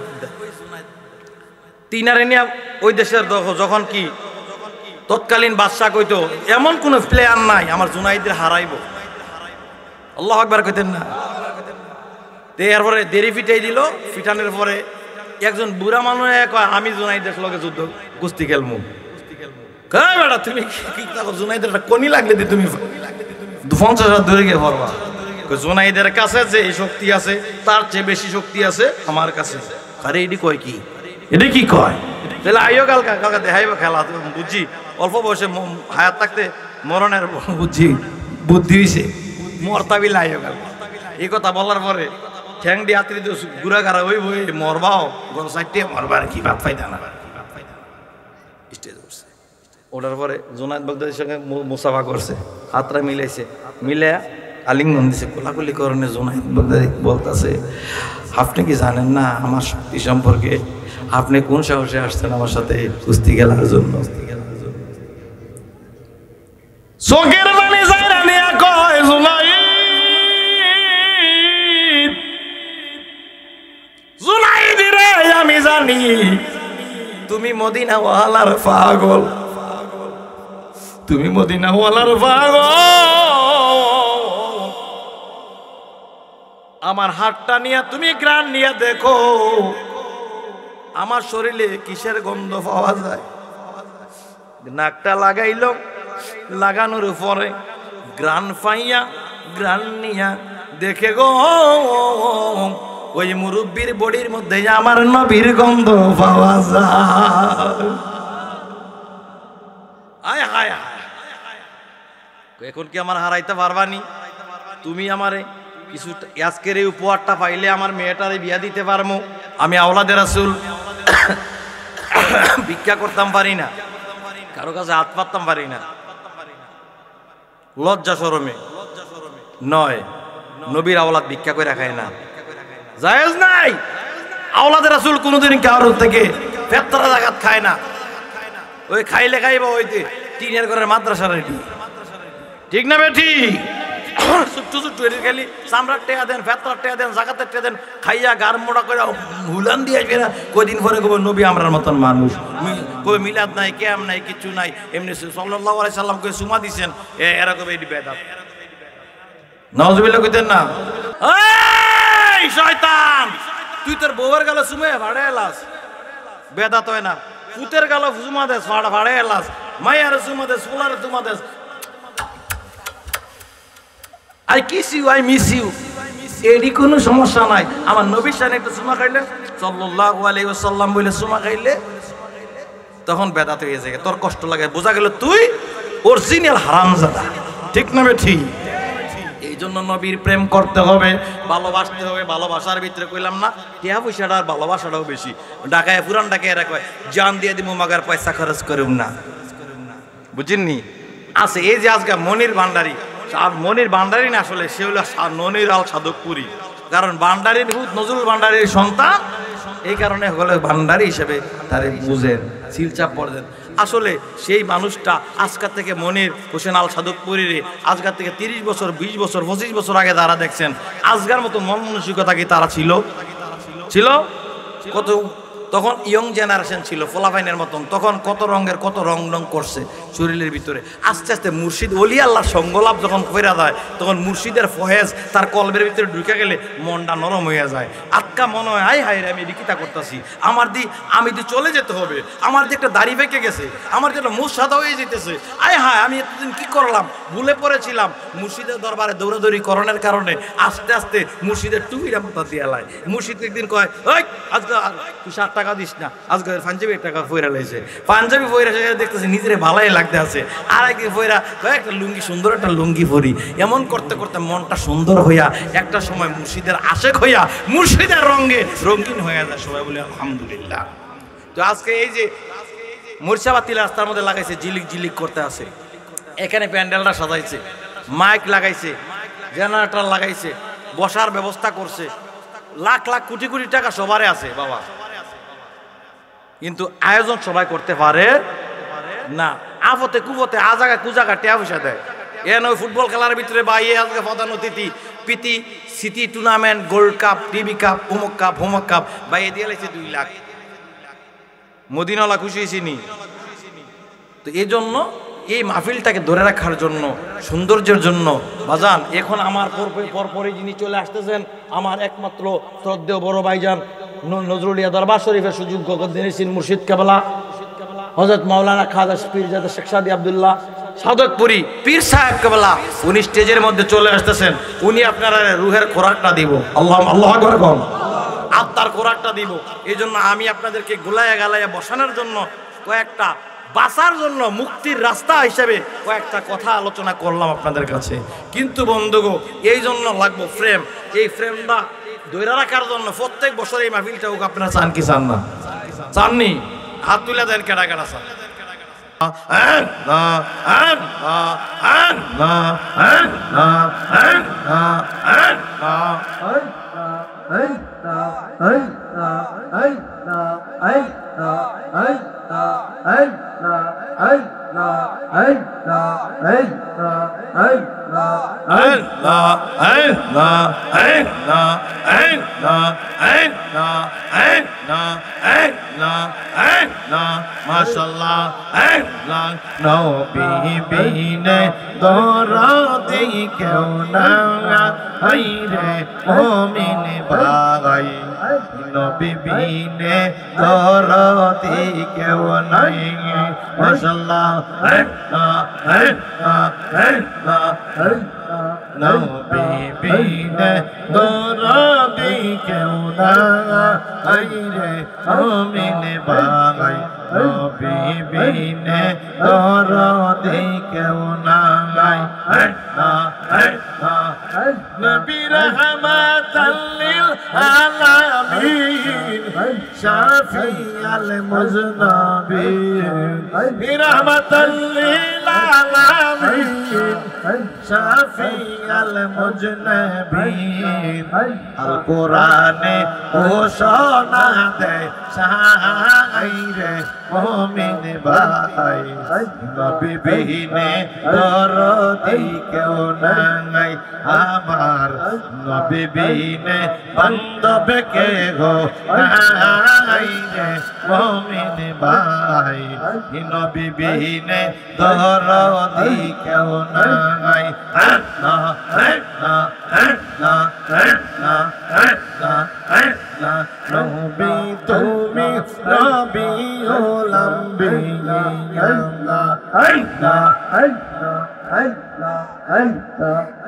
তিনারে নিয়ে ওই দেশের যখন কি তৎকালীন বাদশা কইতো এমন কোন প্লেয়ার নাই আমার জুনায়েদের হারাইব আল্লাহু আকবার কইতেন না এরপরে দেরি ফিটাই দিল ফিটানোর পরে একজন বুড়া মানুষ কয় আমি জুনায়েদের লগে যুদ্ধ কুস্তি খেলমু কয় বেটা তুমি কি জুনায়েদের কোনি লাগলে দি তুমি 50,000 দূরে গিয়ে পড়বা জুনায়েদের কাছে যে শক্তি আছে তার চেয়ে বেশি শক্তি আছে আমার কাছে আরে এডি কয় কি এটা কি কয় তাহলে আইও কালকা দেখাইব খেলা বুঝছি অল্প বয়সে হায়াত থাকতে মরণের বুঝছি বুদ্ধি হইছে মরতাবিল আইও কালকা এই কথা বলার পরে ঠ্যাং দিয়ে হাতড়ি দিয়ে গুড়া গাড়া হই বই মরবাও গরু সাইডে মরবার কি ভাত পাইতা না স্টেজ উঠছে ওঠার পরে জুনায়েদ বাগদাদির সঙ্গে মুসাফা করছে হাতরা মিলাইছে মিলে আলিঙ্গন দিছে কোলাকুলি করণে জুনায়েদ বাগদাদি বলতেছে আপনি কি জানেন না আমার শক্তি সম্পর্কে আপনি কোন সাহসে আসছেন আমার সাথে কুস্তি খেলার জন্য চোখের পানি যাইরা নিয়া কয় জুনায়েদ রে আমি জানি তুমি মদিনা ওয়ালার পাগল তুমি মদিনা ওয়ালার পাগল আমার হাতটা নিয়ে তুমি গ্রান নিয়ে দেখো আমার শরীরে কিসের গন্ধ পাওয়া যায় নাকটা লাগাইল লাগানোর পরে গ্রান পাইয়া গ্রান নিয়া দেখে গো ওই মুরব্বীর বডির মধ্যে আমার নবীর গন্ধ পাওয়া যায় আয় হায় এখন কি আমার হারাইতে পারবানি তুমি আমারে কিছু আজকের এই উপহারটা পাইলে আমার মেয়েটারে বিয়া দিতে পারবো আমি আওলাদে রাসূল ভিক্ষা করতাম পারি না কারো কাছে হাত পাততাম পারি না লজ্জা শরমে নয় নবীর আওলাদ ভিক্ষা করে খায় না জায়েজ নাই আওলাদে রাসূল কোনোদিন কারোর থেকে ফেতরা জাকাত খায় না ওই খাইলে খাইবা ওইতে টিনের ঘরের মাদ্রাসা রেডি, ঠিক না বেঠি? ছোট্ট ছোট্ট খালি চামড়ার টেয়া দেন, ফেতরার টেয়া দেন, জাকাতের টেয়া দেন, খাইয়া গার মোড়া করে হুলান দিয়ে ফেরা কদিন পরে কবে নবী আমরার মতন মানুষ, কবে মিলাদ নাই, ক্যাম নাই, কিছু নাই, এমনি সাল্লাল্লাহু আলাইহি সাল্লাম কবে সুমা দিছেন, এরা কবে এটি বেদাত। নাউজুবিল্লাহ কইতেন না? এই শয়তান, তুই তোর বউয়ের গালে সুমে ভাড়ে এলাস, বেদাত হয় না। পুতের গালে সুমা দেস, ভাড়ে এলাস, মাইয়ার সুমা দেস, ফুলার সুমা দেস। I kiss you, I miss you, এডি কোনো সমস্যা নাই। আমার নবীর শানে একটু সুমা খাইলে, সাল্লাল্লাহু আলাইহি ওয়াসাল্লাম বলে সুমা খাইলে, তখন বেদাত হয়ে যায়। তোর কষ্ট লাগে, বোঝা গেল তুই অরিজিনাল হারামজাদা, ঠিক না বেঠি? এই জন্য নবীর প্রেম করতে হবে, ভালোবাসতে হবে। ভালোবাসার ভিতরে কইলাম না, টিয়া পয়সাটা আর ভালোবাসাটাও বেশি। ঢাকায় পুরান ঢাকায় এরা কয় জান দিয়ে দিব মাগার পয়সা খরচ করুম না, বুঝেননি? আছে এই যে আজকে মনির ভান্ডারী, আর মনির ভান্ডারী না, আসলে সে হলো ননির আল সাধকপুরী। কারণ ভান্ডারীর ভূত নজরুল ভান্ডারীর সন্তান, এই কারণে হলে ভান্ডারী হিসেবে তারে বুঝেন, সিলচাপ পড়েন। আসলে সেই মানুষটা আজকাল থেকে মনির হোসেন আল সাধকপুরীর আজকাল থেকে 30 বছর, 20 বছর, 25 বছর আগে তারা দেখছেন, আজকার মতো মন মানসিকতা কি তারা ছিল? কত তখন ইয়ং জেনারেশন ছিল, ফোলাফাইনের মতন। তখন কত রঙের কত রং করছে শরীরের ভিতরে। আস্তে আস্তে মুর্শিদ ওলি আল্লাহর সঙ্গলাভ যখন কইরা যায়, তখন মুর্শিদের ফয়েজ তার কলবের ভিতরে ঢুকে গেলে মনটা নরম হয়ে যায়। আটকা মনে হয় আই হায় রে, আমি বিকিতা করতেছি, আমি চলে যেতে হবে, আমার যে একটা দাড়ি পেকে গেছে, আমার যে একটা মুখ সাদা হয়ে যেতেছে, আয় হায় আমি এতদিন কি করলাম, ভুলে পড়েছিলাম। মুর্শিদের দরবারে দৌড়াদৌড়ি করণের কারণে আস্তে আস্তে মুর্শিদের টুপিটা মাথা দিয়ে লাই। মুর্শিদ একদিন কয়, ওই আজকে তুই 7 টাকা দিস না, আজকে পাঞ্জাবি টাকা ফইরা লাইছে, পাঞ্জাবি ফইরা দেখতেছে নিজেরে ভালাই লাগতে আছে। আর একদিন ফইরা একটা লুঙ্গি, সুন্দর একটা লুঙ্গি পরি। এমন করতে করতে মনটা সুন্দর হইয়া একটা সময় মুর্শিদের আশেক হইয়া মুর্শিদের রঙে রঙিন হয়ে যায়। সবাই বলে আলহামদুলিল্লাহ। তো আজকে এই যে মুর্শিদাবাদী রাস্তার মধ্যে লাগাইছে, ঝিলিক ঝিলিক করতে আছে, এখানে প্যান্ডেলটা সাজাইছে, মাইক লাগাইছে, জেনারেটর লাগাইছে, বসার ব্যবস্থা করছে, লাখ লাখ কোটি কোটি টাকা সবারে আছে বাবা, কিন্তু আয়োজন সবাই করতে পারে না। আফতে কুফতে আজাগা কুজাগা টিয়া পয়সা দেয়। ওই ফুটবল খেলার ভিতরে বা আজকে প্রধান অতিথি পিটি সিটি tournament, gold cup, TV cup, অমুক কাপ, হোমক কাপ বা এ দিয়ে লাগছে 2 লাখ। মদিনাওয়ালা খুশি হয়েছিনি? তো এই জন্য এই মাহফিলটাকে ধরে রাখার জন্য, সৌন্দর্যের জন্য বাজান, এখন আমার পরপরই যিনি চলে আসতেছেন, আমার একমাত্র শ্রদ্ধেয় বড় ভাইজান নজরুলিয়া দরবার শরীফের সুযোগ্য দিনেছেন মুর্শিদ কেবলা হযরত মাওলানা খাজা পীরজাদা শেখ সাদি আব্দুল্লাহ সাদকপুরি পীর সাহেব কেবলা, উনি স্টেজের মধ্যে চলে আসতেছেন। উনি আপনারা রুহের খোরাকটা দিব, আল্লাহ আকবার কোন, আত্মার খোরাকটা দিব। এই জন্য আমি আপনাদেরকে গোলায়া গালায়া বসানোর জন্য, কয়েকটা বাঁচার জন্য, মুক্তির রাস্তা হিসেবে কয়েকটা কথা আলোচনা করলাম আপনাদের কাছে। কিন্তু বন্ধুগো, এই জন্য লাগবো ফ্রেম। এই ফ্রেমটা ধরে রাখার জন্য প্রত্যেক বছর এই মাহফিলটা হোক। আপনারা চান কি চান না? চাননি? হাত তুলে দেন, কেডা কেডা চান? মাশাআল্লাহ নবী বিনে দরদি কেউ না, হায়রে মুমিন ভাই, নবী বিনে দরদি কেউ নাই। মাশাআল্লাহ নবী বিনে দরদি কেউ না, হায়রে মুমিন ভাই, নবী বিনে দরদি কেউ নাই। নবী রাহমাতাল লিল আলামিন, শাফিয়াল মুজনাবিন, রাহমাতাল লিল আলামিন, শাফিয়াল মুজনাবিন আল কোরআনে ঘোষণা দেয় সাইরে মুমিন ভাই নবী বিনে দরদি কেউ নাই আমার নবী বিনে বান্ধব কে গো নাই রে মুমিন ভাই নবী বিনে দরদি কেউ নাই না নবী তুমি নবী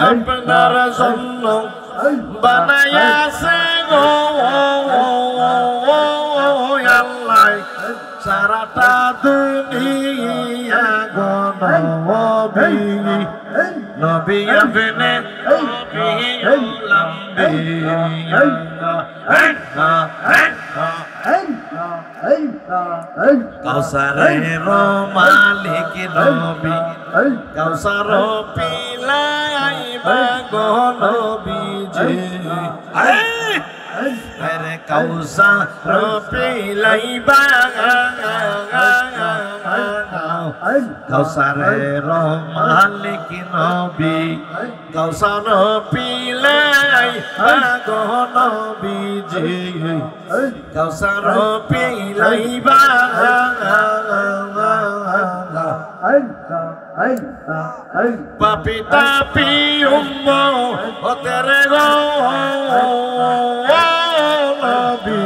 আপনার জন্য বানায়াছে গো আল্লাহ সারাটা দুনিয়া গো নবী নবী আপনি কাউসারের মালিক নবী কাউসার পিলাইবা গো নবীজি আরে কাউসার পিলাইবা কাউসারের মালিক নবী কাউসার পিলাইবা গো নবীজি কাউসার পিলাইবা পাপি তাপি হতে গো নবী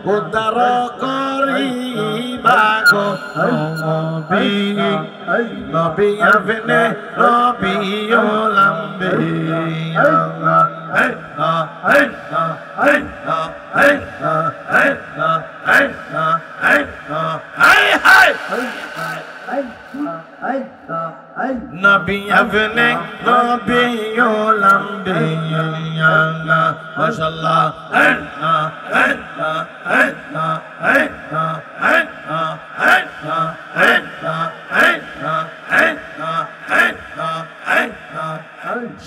উদ্ধার করিবা গো নবী নবী আপনি নবী নবী আপনি নবী মাশাআল্লাহ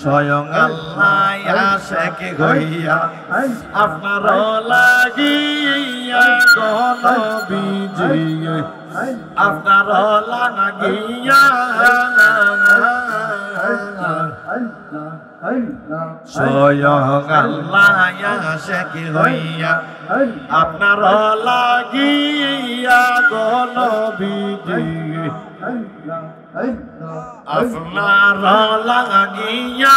স্বয়ং আল্লাহ আশিক হইয়া আপনার লাগিয়া গো নবীজি আপনার লাগিয়া স্বয়ং আল্লাহ আশিক হইয়া আপনার লাগিয়া গো নবীজি আপনার লাগিয়া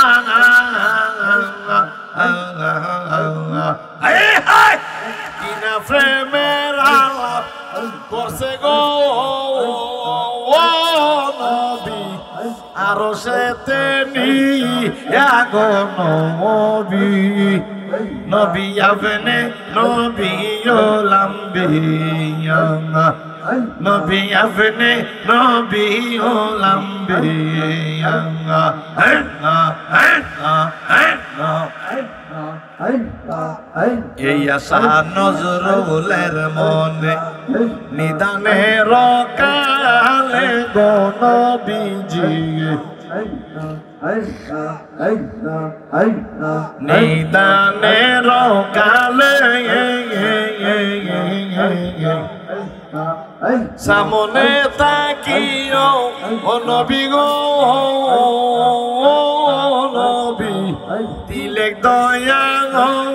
কিনা প্রেমের আলাপ করছে গো নবী আরো সেতে নিয়া গো নবী নবী আপনি নবী লাম্বিয়া নবী আপনি নবী লাম্বিয়া এই আশা নজরুলের মনে নিদানের কালে গো নবীজি নিদানের কালে সামনে তাকিও ও নবী গো নবী তিলেক দয়া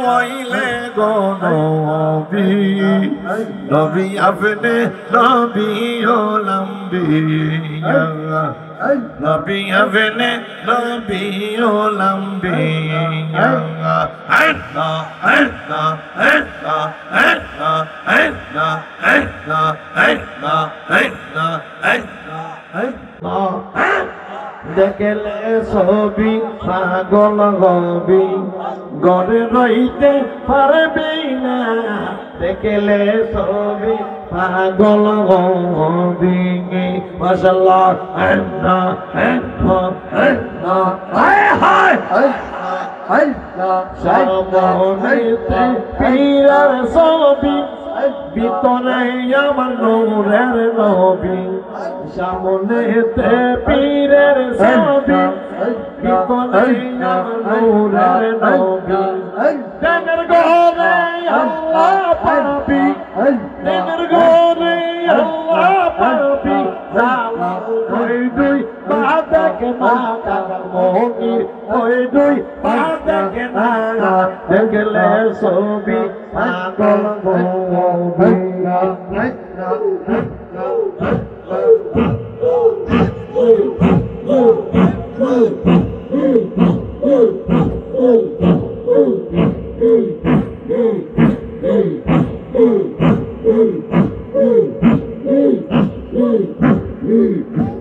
হইলে গো নবী নবী আপনি নবী লাম্বিয়া নবী আপনি নবী লাম্বিয়া দেখলে ছবি পাগল গবি গড়ে রইতে পারবি না দেখলে ছবি পাগল গবি মাশাআল্লাহ সর্বনিতে পীরের ছবি ভিতরে আমার নূরের নবী, সামনেতে পীরের ছবি, ভিতরে আমার নূরের নবী, দেনের ঘরে আল্লাহ পাবি, দেনের ঘরে আল্লাহ পাবি, জালাল ওই দুই পা দেখে না কাকার মনির, ওই দুই পা দেখে না, দেখলে ছবি পাগল হবি।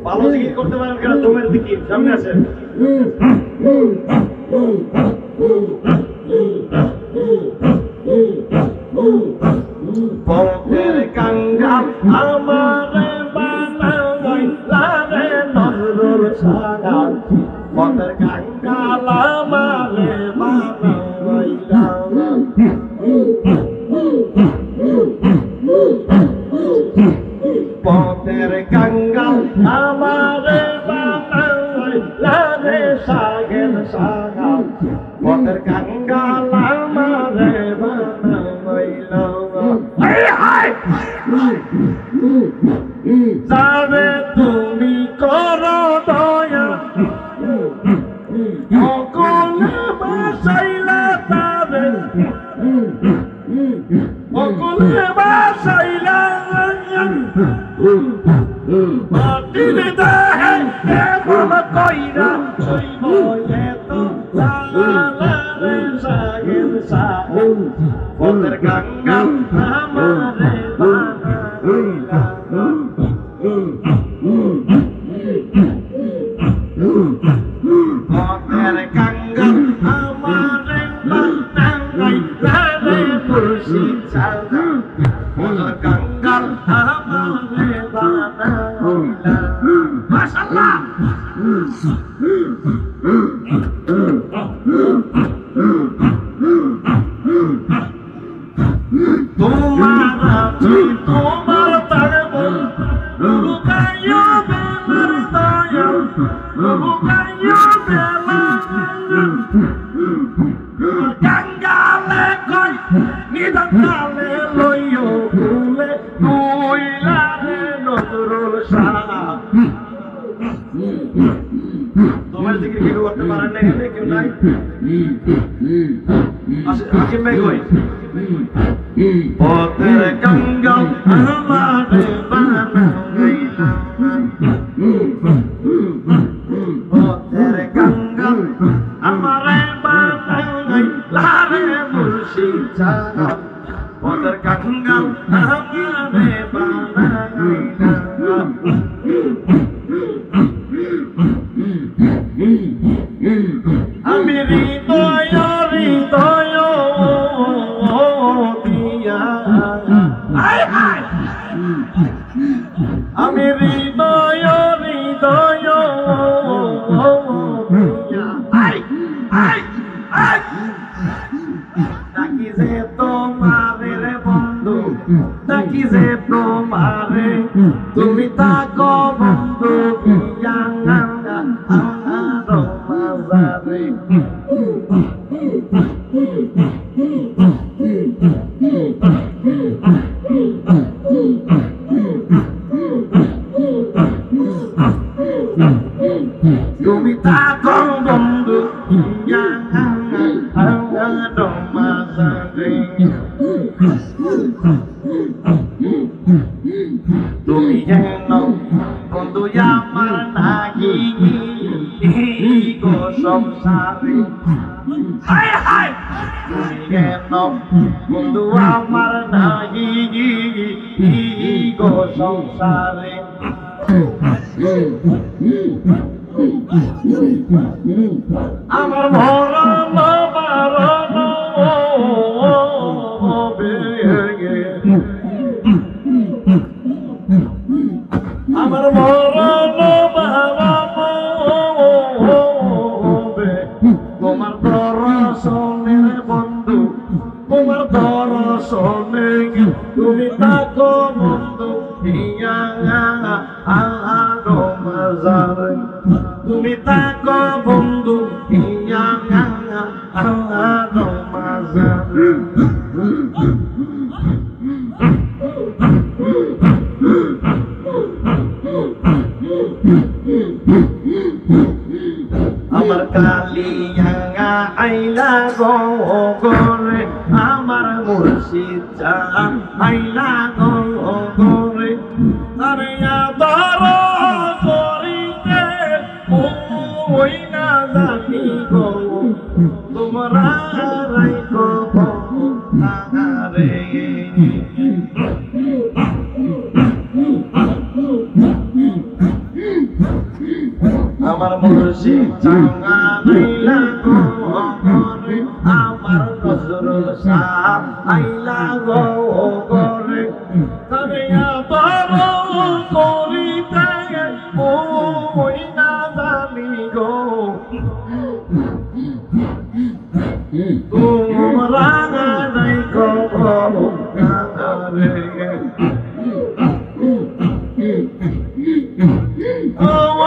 ভালো জিকির করতে পারেন কেন? তোমার জিকির সামনে আসেন। পথের কাঙ্গাল আমারে বানাইলা রে নজরুল সাগাল, পথের কাঙ্গাল আমারে বানাইলা, পথের কাঙ্গাল আমারে বানাইলা রে সাগের সাগাল, পথের কাঙ্গাল আমারে বানাইলা। যাবে তুমি করো দয়া, অকলে বাসাইলা তারে, অকলে বাসাইলা মাটির দেহে এমন কইরা ছইব এত জালালে সাগের সাগর, পথের কাঙ্গাল আমারে বানাইলা। পথের কাঙ্গাল আমারে বানাইলা রে মুর্শিদ সাগর, পথের কাঙ্গাল আমারে বানাইলা। মাশাআল্লাহ। তোমার আছে তোমার তারব, লুকাইয়া বেলার দয়া, লুকাইয়া বেলা কাঙ্গালে কই নিদান কালে লইও ভুলে তুইলা রে নজরুল শাহ। তোমার জিকির কেউ করতে পারেন না এখানে? কেউ নাই? হাকিম ভাই কই? পথের কাঙ্গাল আমারে বানাইলা, পথের কাঙ্গাল আমারে বানাইলা রে মুর্শিদ সাগর, পথের কাঙ্গাল আমারে বানাইলা। আমি হৃদয় হৃদয় দিয়া, আমি হৃদয় হৃদয় ডাকি যে তোমারে রে বন্ধু, ডাকি যে তোমারে, তুমি থাকো বন্ধু পিয়া আমার মাঝারে। তুমি থাকো বন্ধু পিয়া আমার মাঝারে, তুমি যেন বন্ধু আমার নাহি গো সংসারে। হায় হায়, তুমি যেন বন্ধু আমার নাহি গো সংসারে। আমার মরণ মারণ হবে, আমার মরণ মারণ হবে, তোমার দর্শনের বন্ধু তোমার দর্শনে তুমি থাকো বন্ধু হিয়া আরো মাজারে তুমি থাকো বন্ধু হিয়া আরো মাজারে আমার কালিয়া আইলা গো গোরে আমার মুর্শিদ জান আইলা গো গোরে আরে আদর করিতে ওই না জানি গো তোমরা রাইকো রে আমার মুর্শিদ চাঙ্গা আইলা গো গোরে আমার নজরুল শাহ আইলা গো গোরে তবে আবার করিতে ওই না জানি গো তোমরা রাইকো রে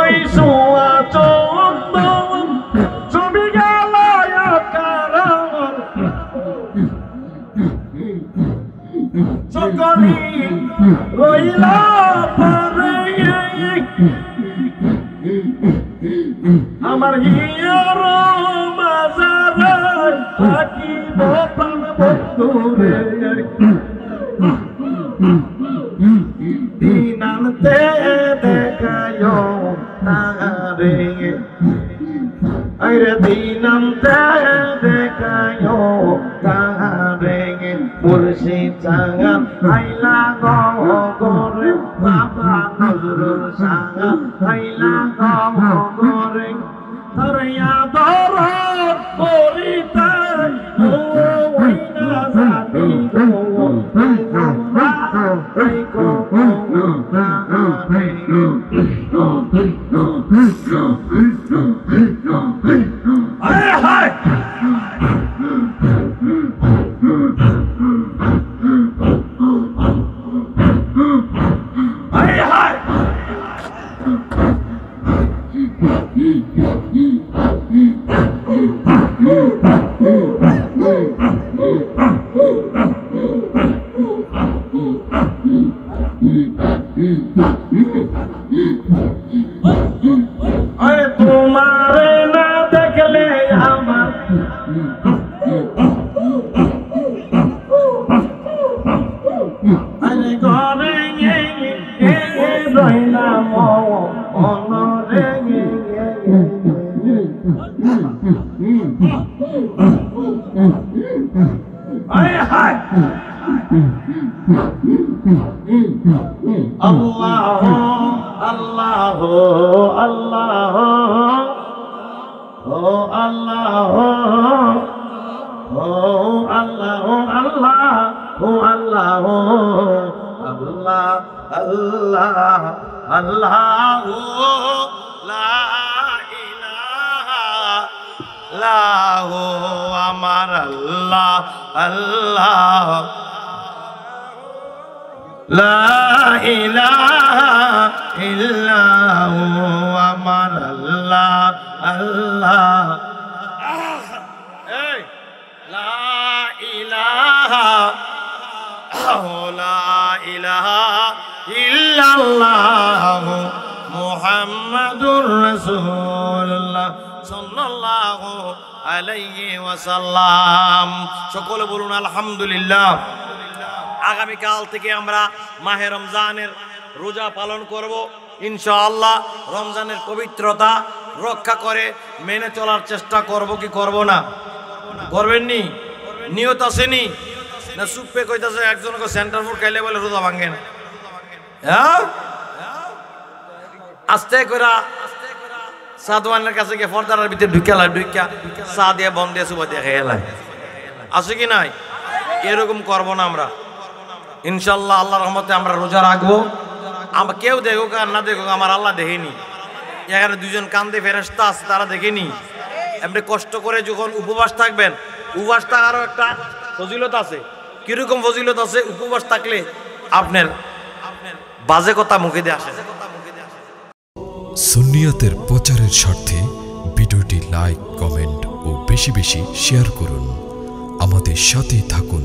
ওই সোয়া চন্দন ছবি গেল কারণ সকলি রইল পরে আমার হিয়ার মাজারে থাকিব প্রাণ বন্ধুরে দিনান্তে দেখায় তারে আরে দিনান্তে দেখায় তারে মুর্শিদ চাঙ্গান আইলা গো গোরে বাবা নজরুল শাহ আইলা গো গোরে আরে আদর করিতে ওই না জানি গো আরে তোমারে না দেখলে আমার আরে ঘরে রইলাম অনরে আয় হায় আল্লাহ আল্লাহ আল্লাহ ও আল্লাহ ও আল্লাহ আল্লাহ ও আল্লাহ আল্লাহ আল্লাহ আল্লাহ লা ইলাহা ইল্লাল্লাহ আমার আল্লাহ আল্লাহ লা ইলাহা ইল্লাল্লাহু আমার আল্লাহ আল্লাহ এই লা ইলাহা ইল্লাল্লাহু মুহাম্মাদুর রাসূলুল্লাহ সাল্লাল্লাহু আলাইহি ওয়াসাল্লাম। সকলে বলুন আলহামদুলিল্লাহ। আগামীকাল থেকে আমরা মাহে রমজানের রোজা পালন করব ইনশাআল্লাহ। রমজানের পবিত্রতা রক্ষা করে মেনে চলার চেষ্টা করব কি করব না? করবেননি? নিয়ত আসেনি না? সুপে কইতাছে একজনকে সেন্টার ফুড খাইলে বলে রোজা ভাঙে না। হ্যাঁ, আস্তে করে সাদওয়ানের কাছে গিয়ে ফর্দারের ভিতরে ঢুকা চা দিয়ে বন্ধ দিয়ে সুবা দিয়ে খেয়ে লাই আছে কি নাই? এরকম করবো না আমরা ইনশাল্লাহ। আল্লাহর রহমতে আমরা রোজা রাখবো। আমরা কেউ দেখুক আর না দেখুক আমার আল্লাহ দেখেনি। এখানে দুজন কান্দে ফেরেশতা আছে, তারা দেখেনি। আপনি কষ্ট করে যখন উপবাস থাকবেন, উপবাস থাকারও একটা ফজিলত আছে। কিরকম ফজিলত আছে? উপবাস থাকলে আপনার বাজে কথা মুখে দিয়ে আসে। সুন্নিয়াতের প্রচারের স্বার্থে ভিডিওটি লাইক, কমেন্ট ও বেশি বেশি শেয়ার করুন। আমাদের সাথেই থাকুন।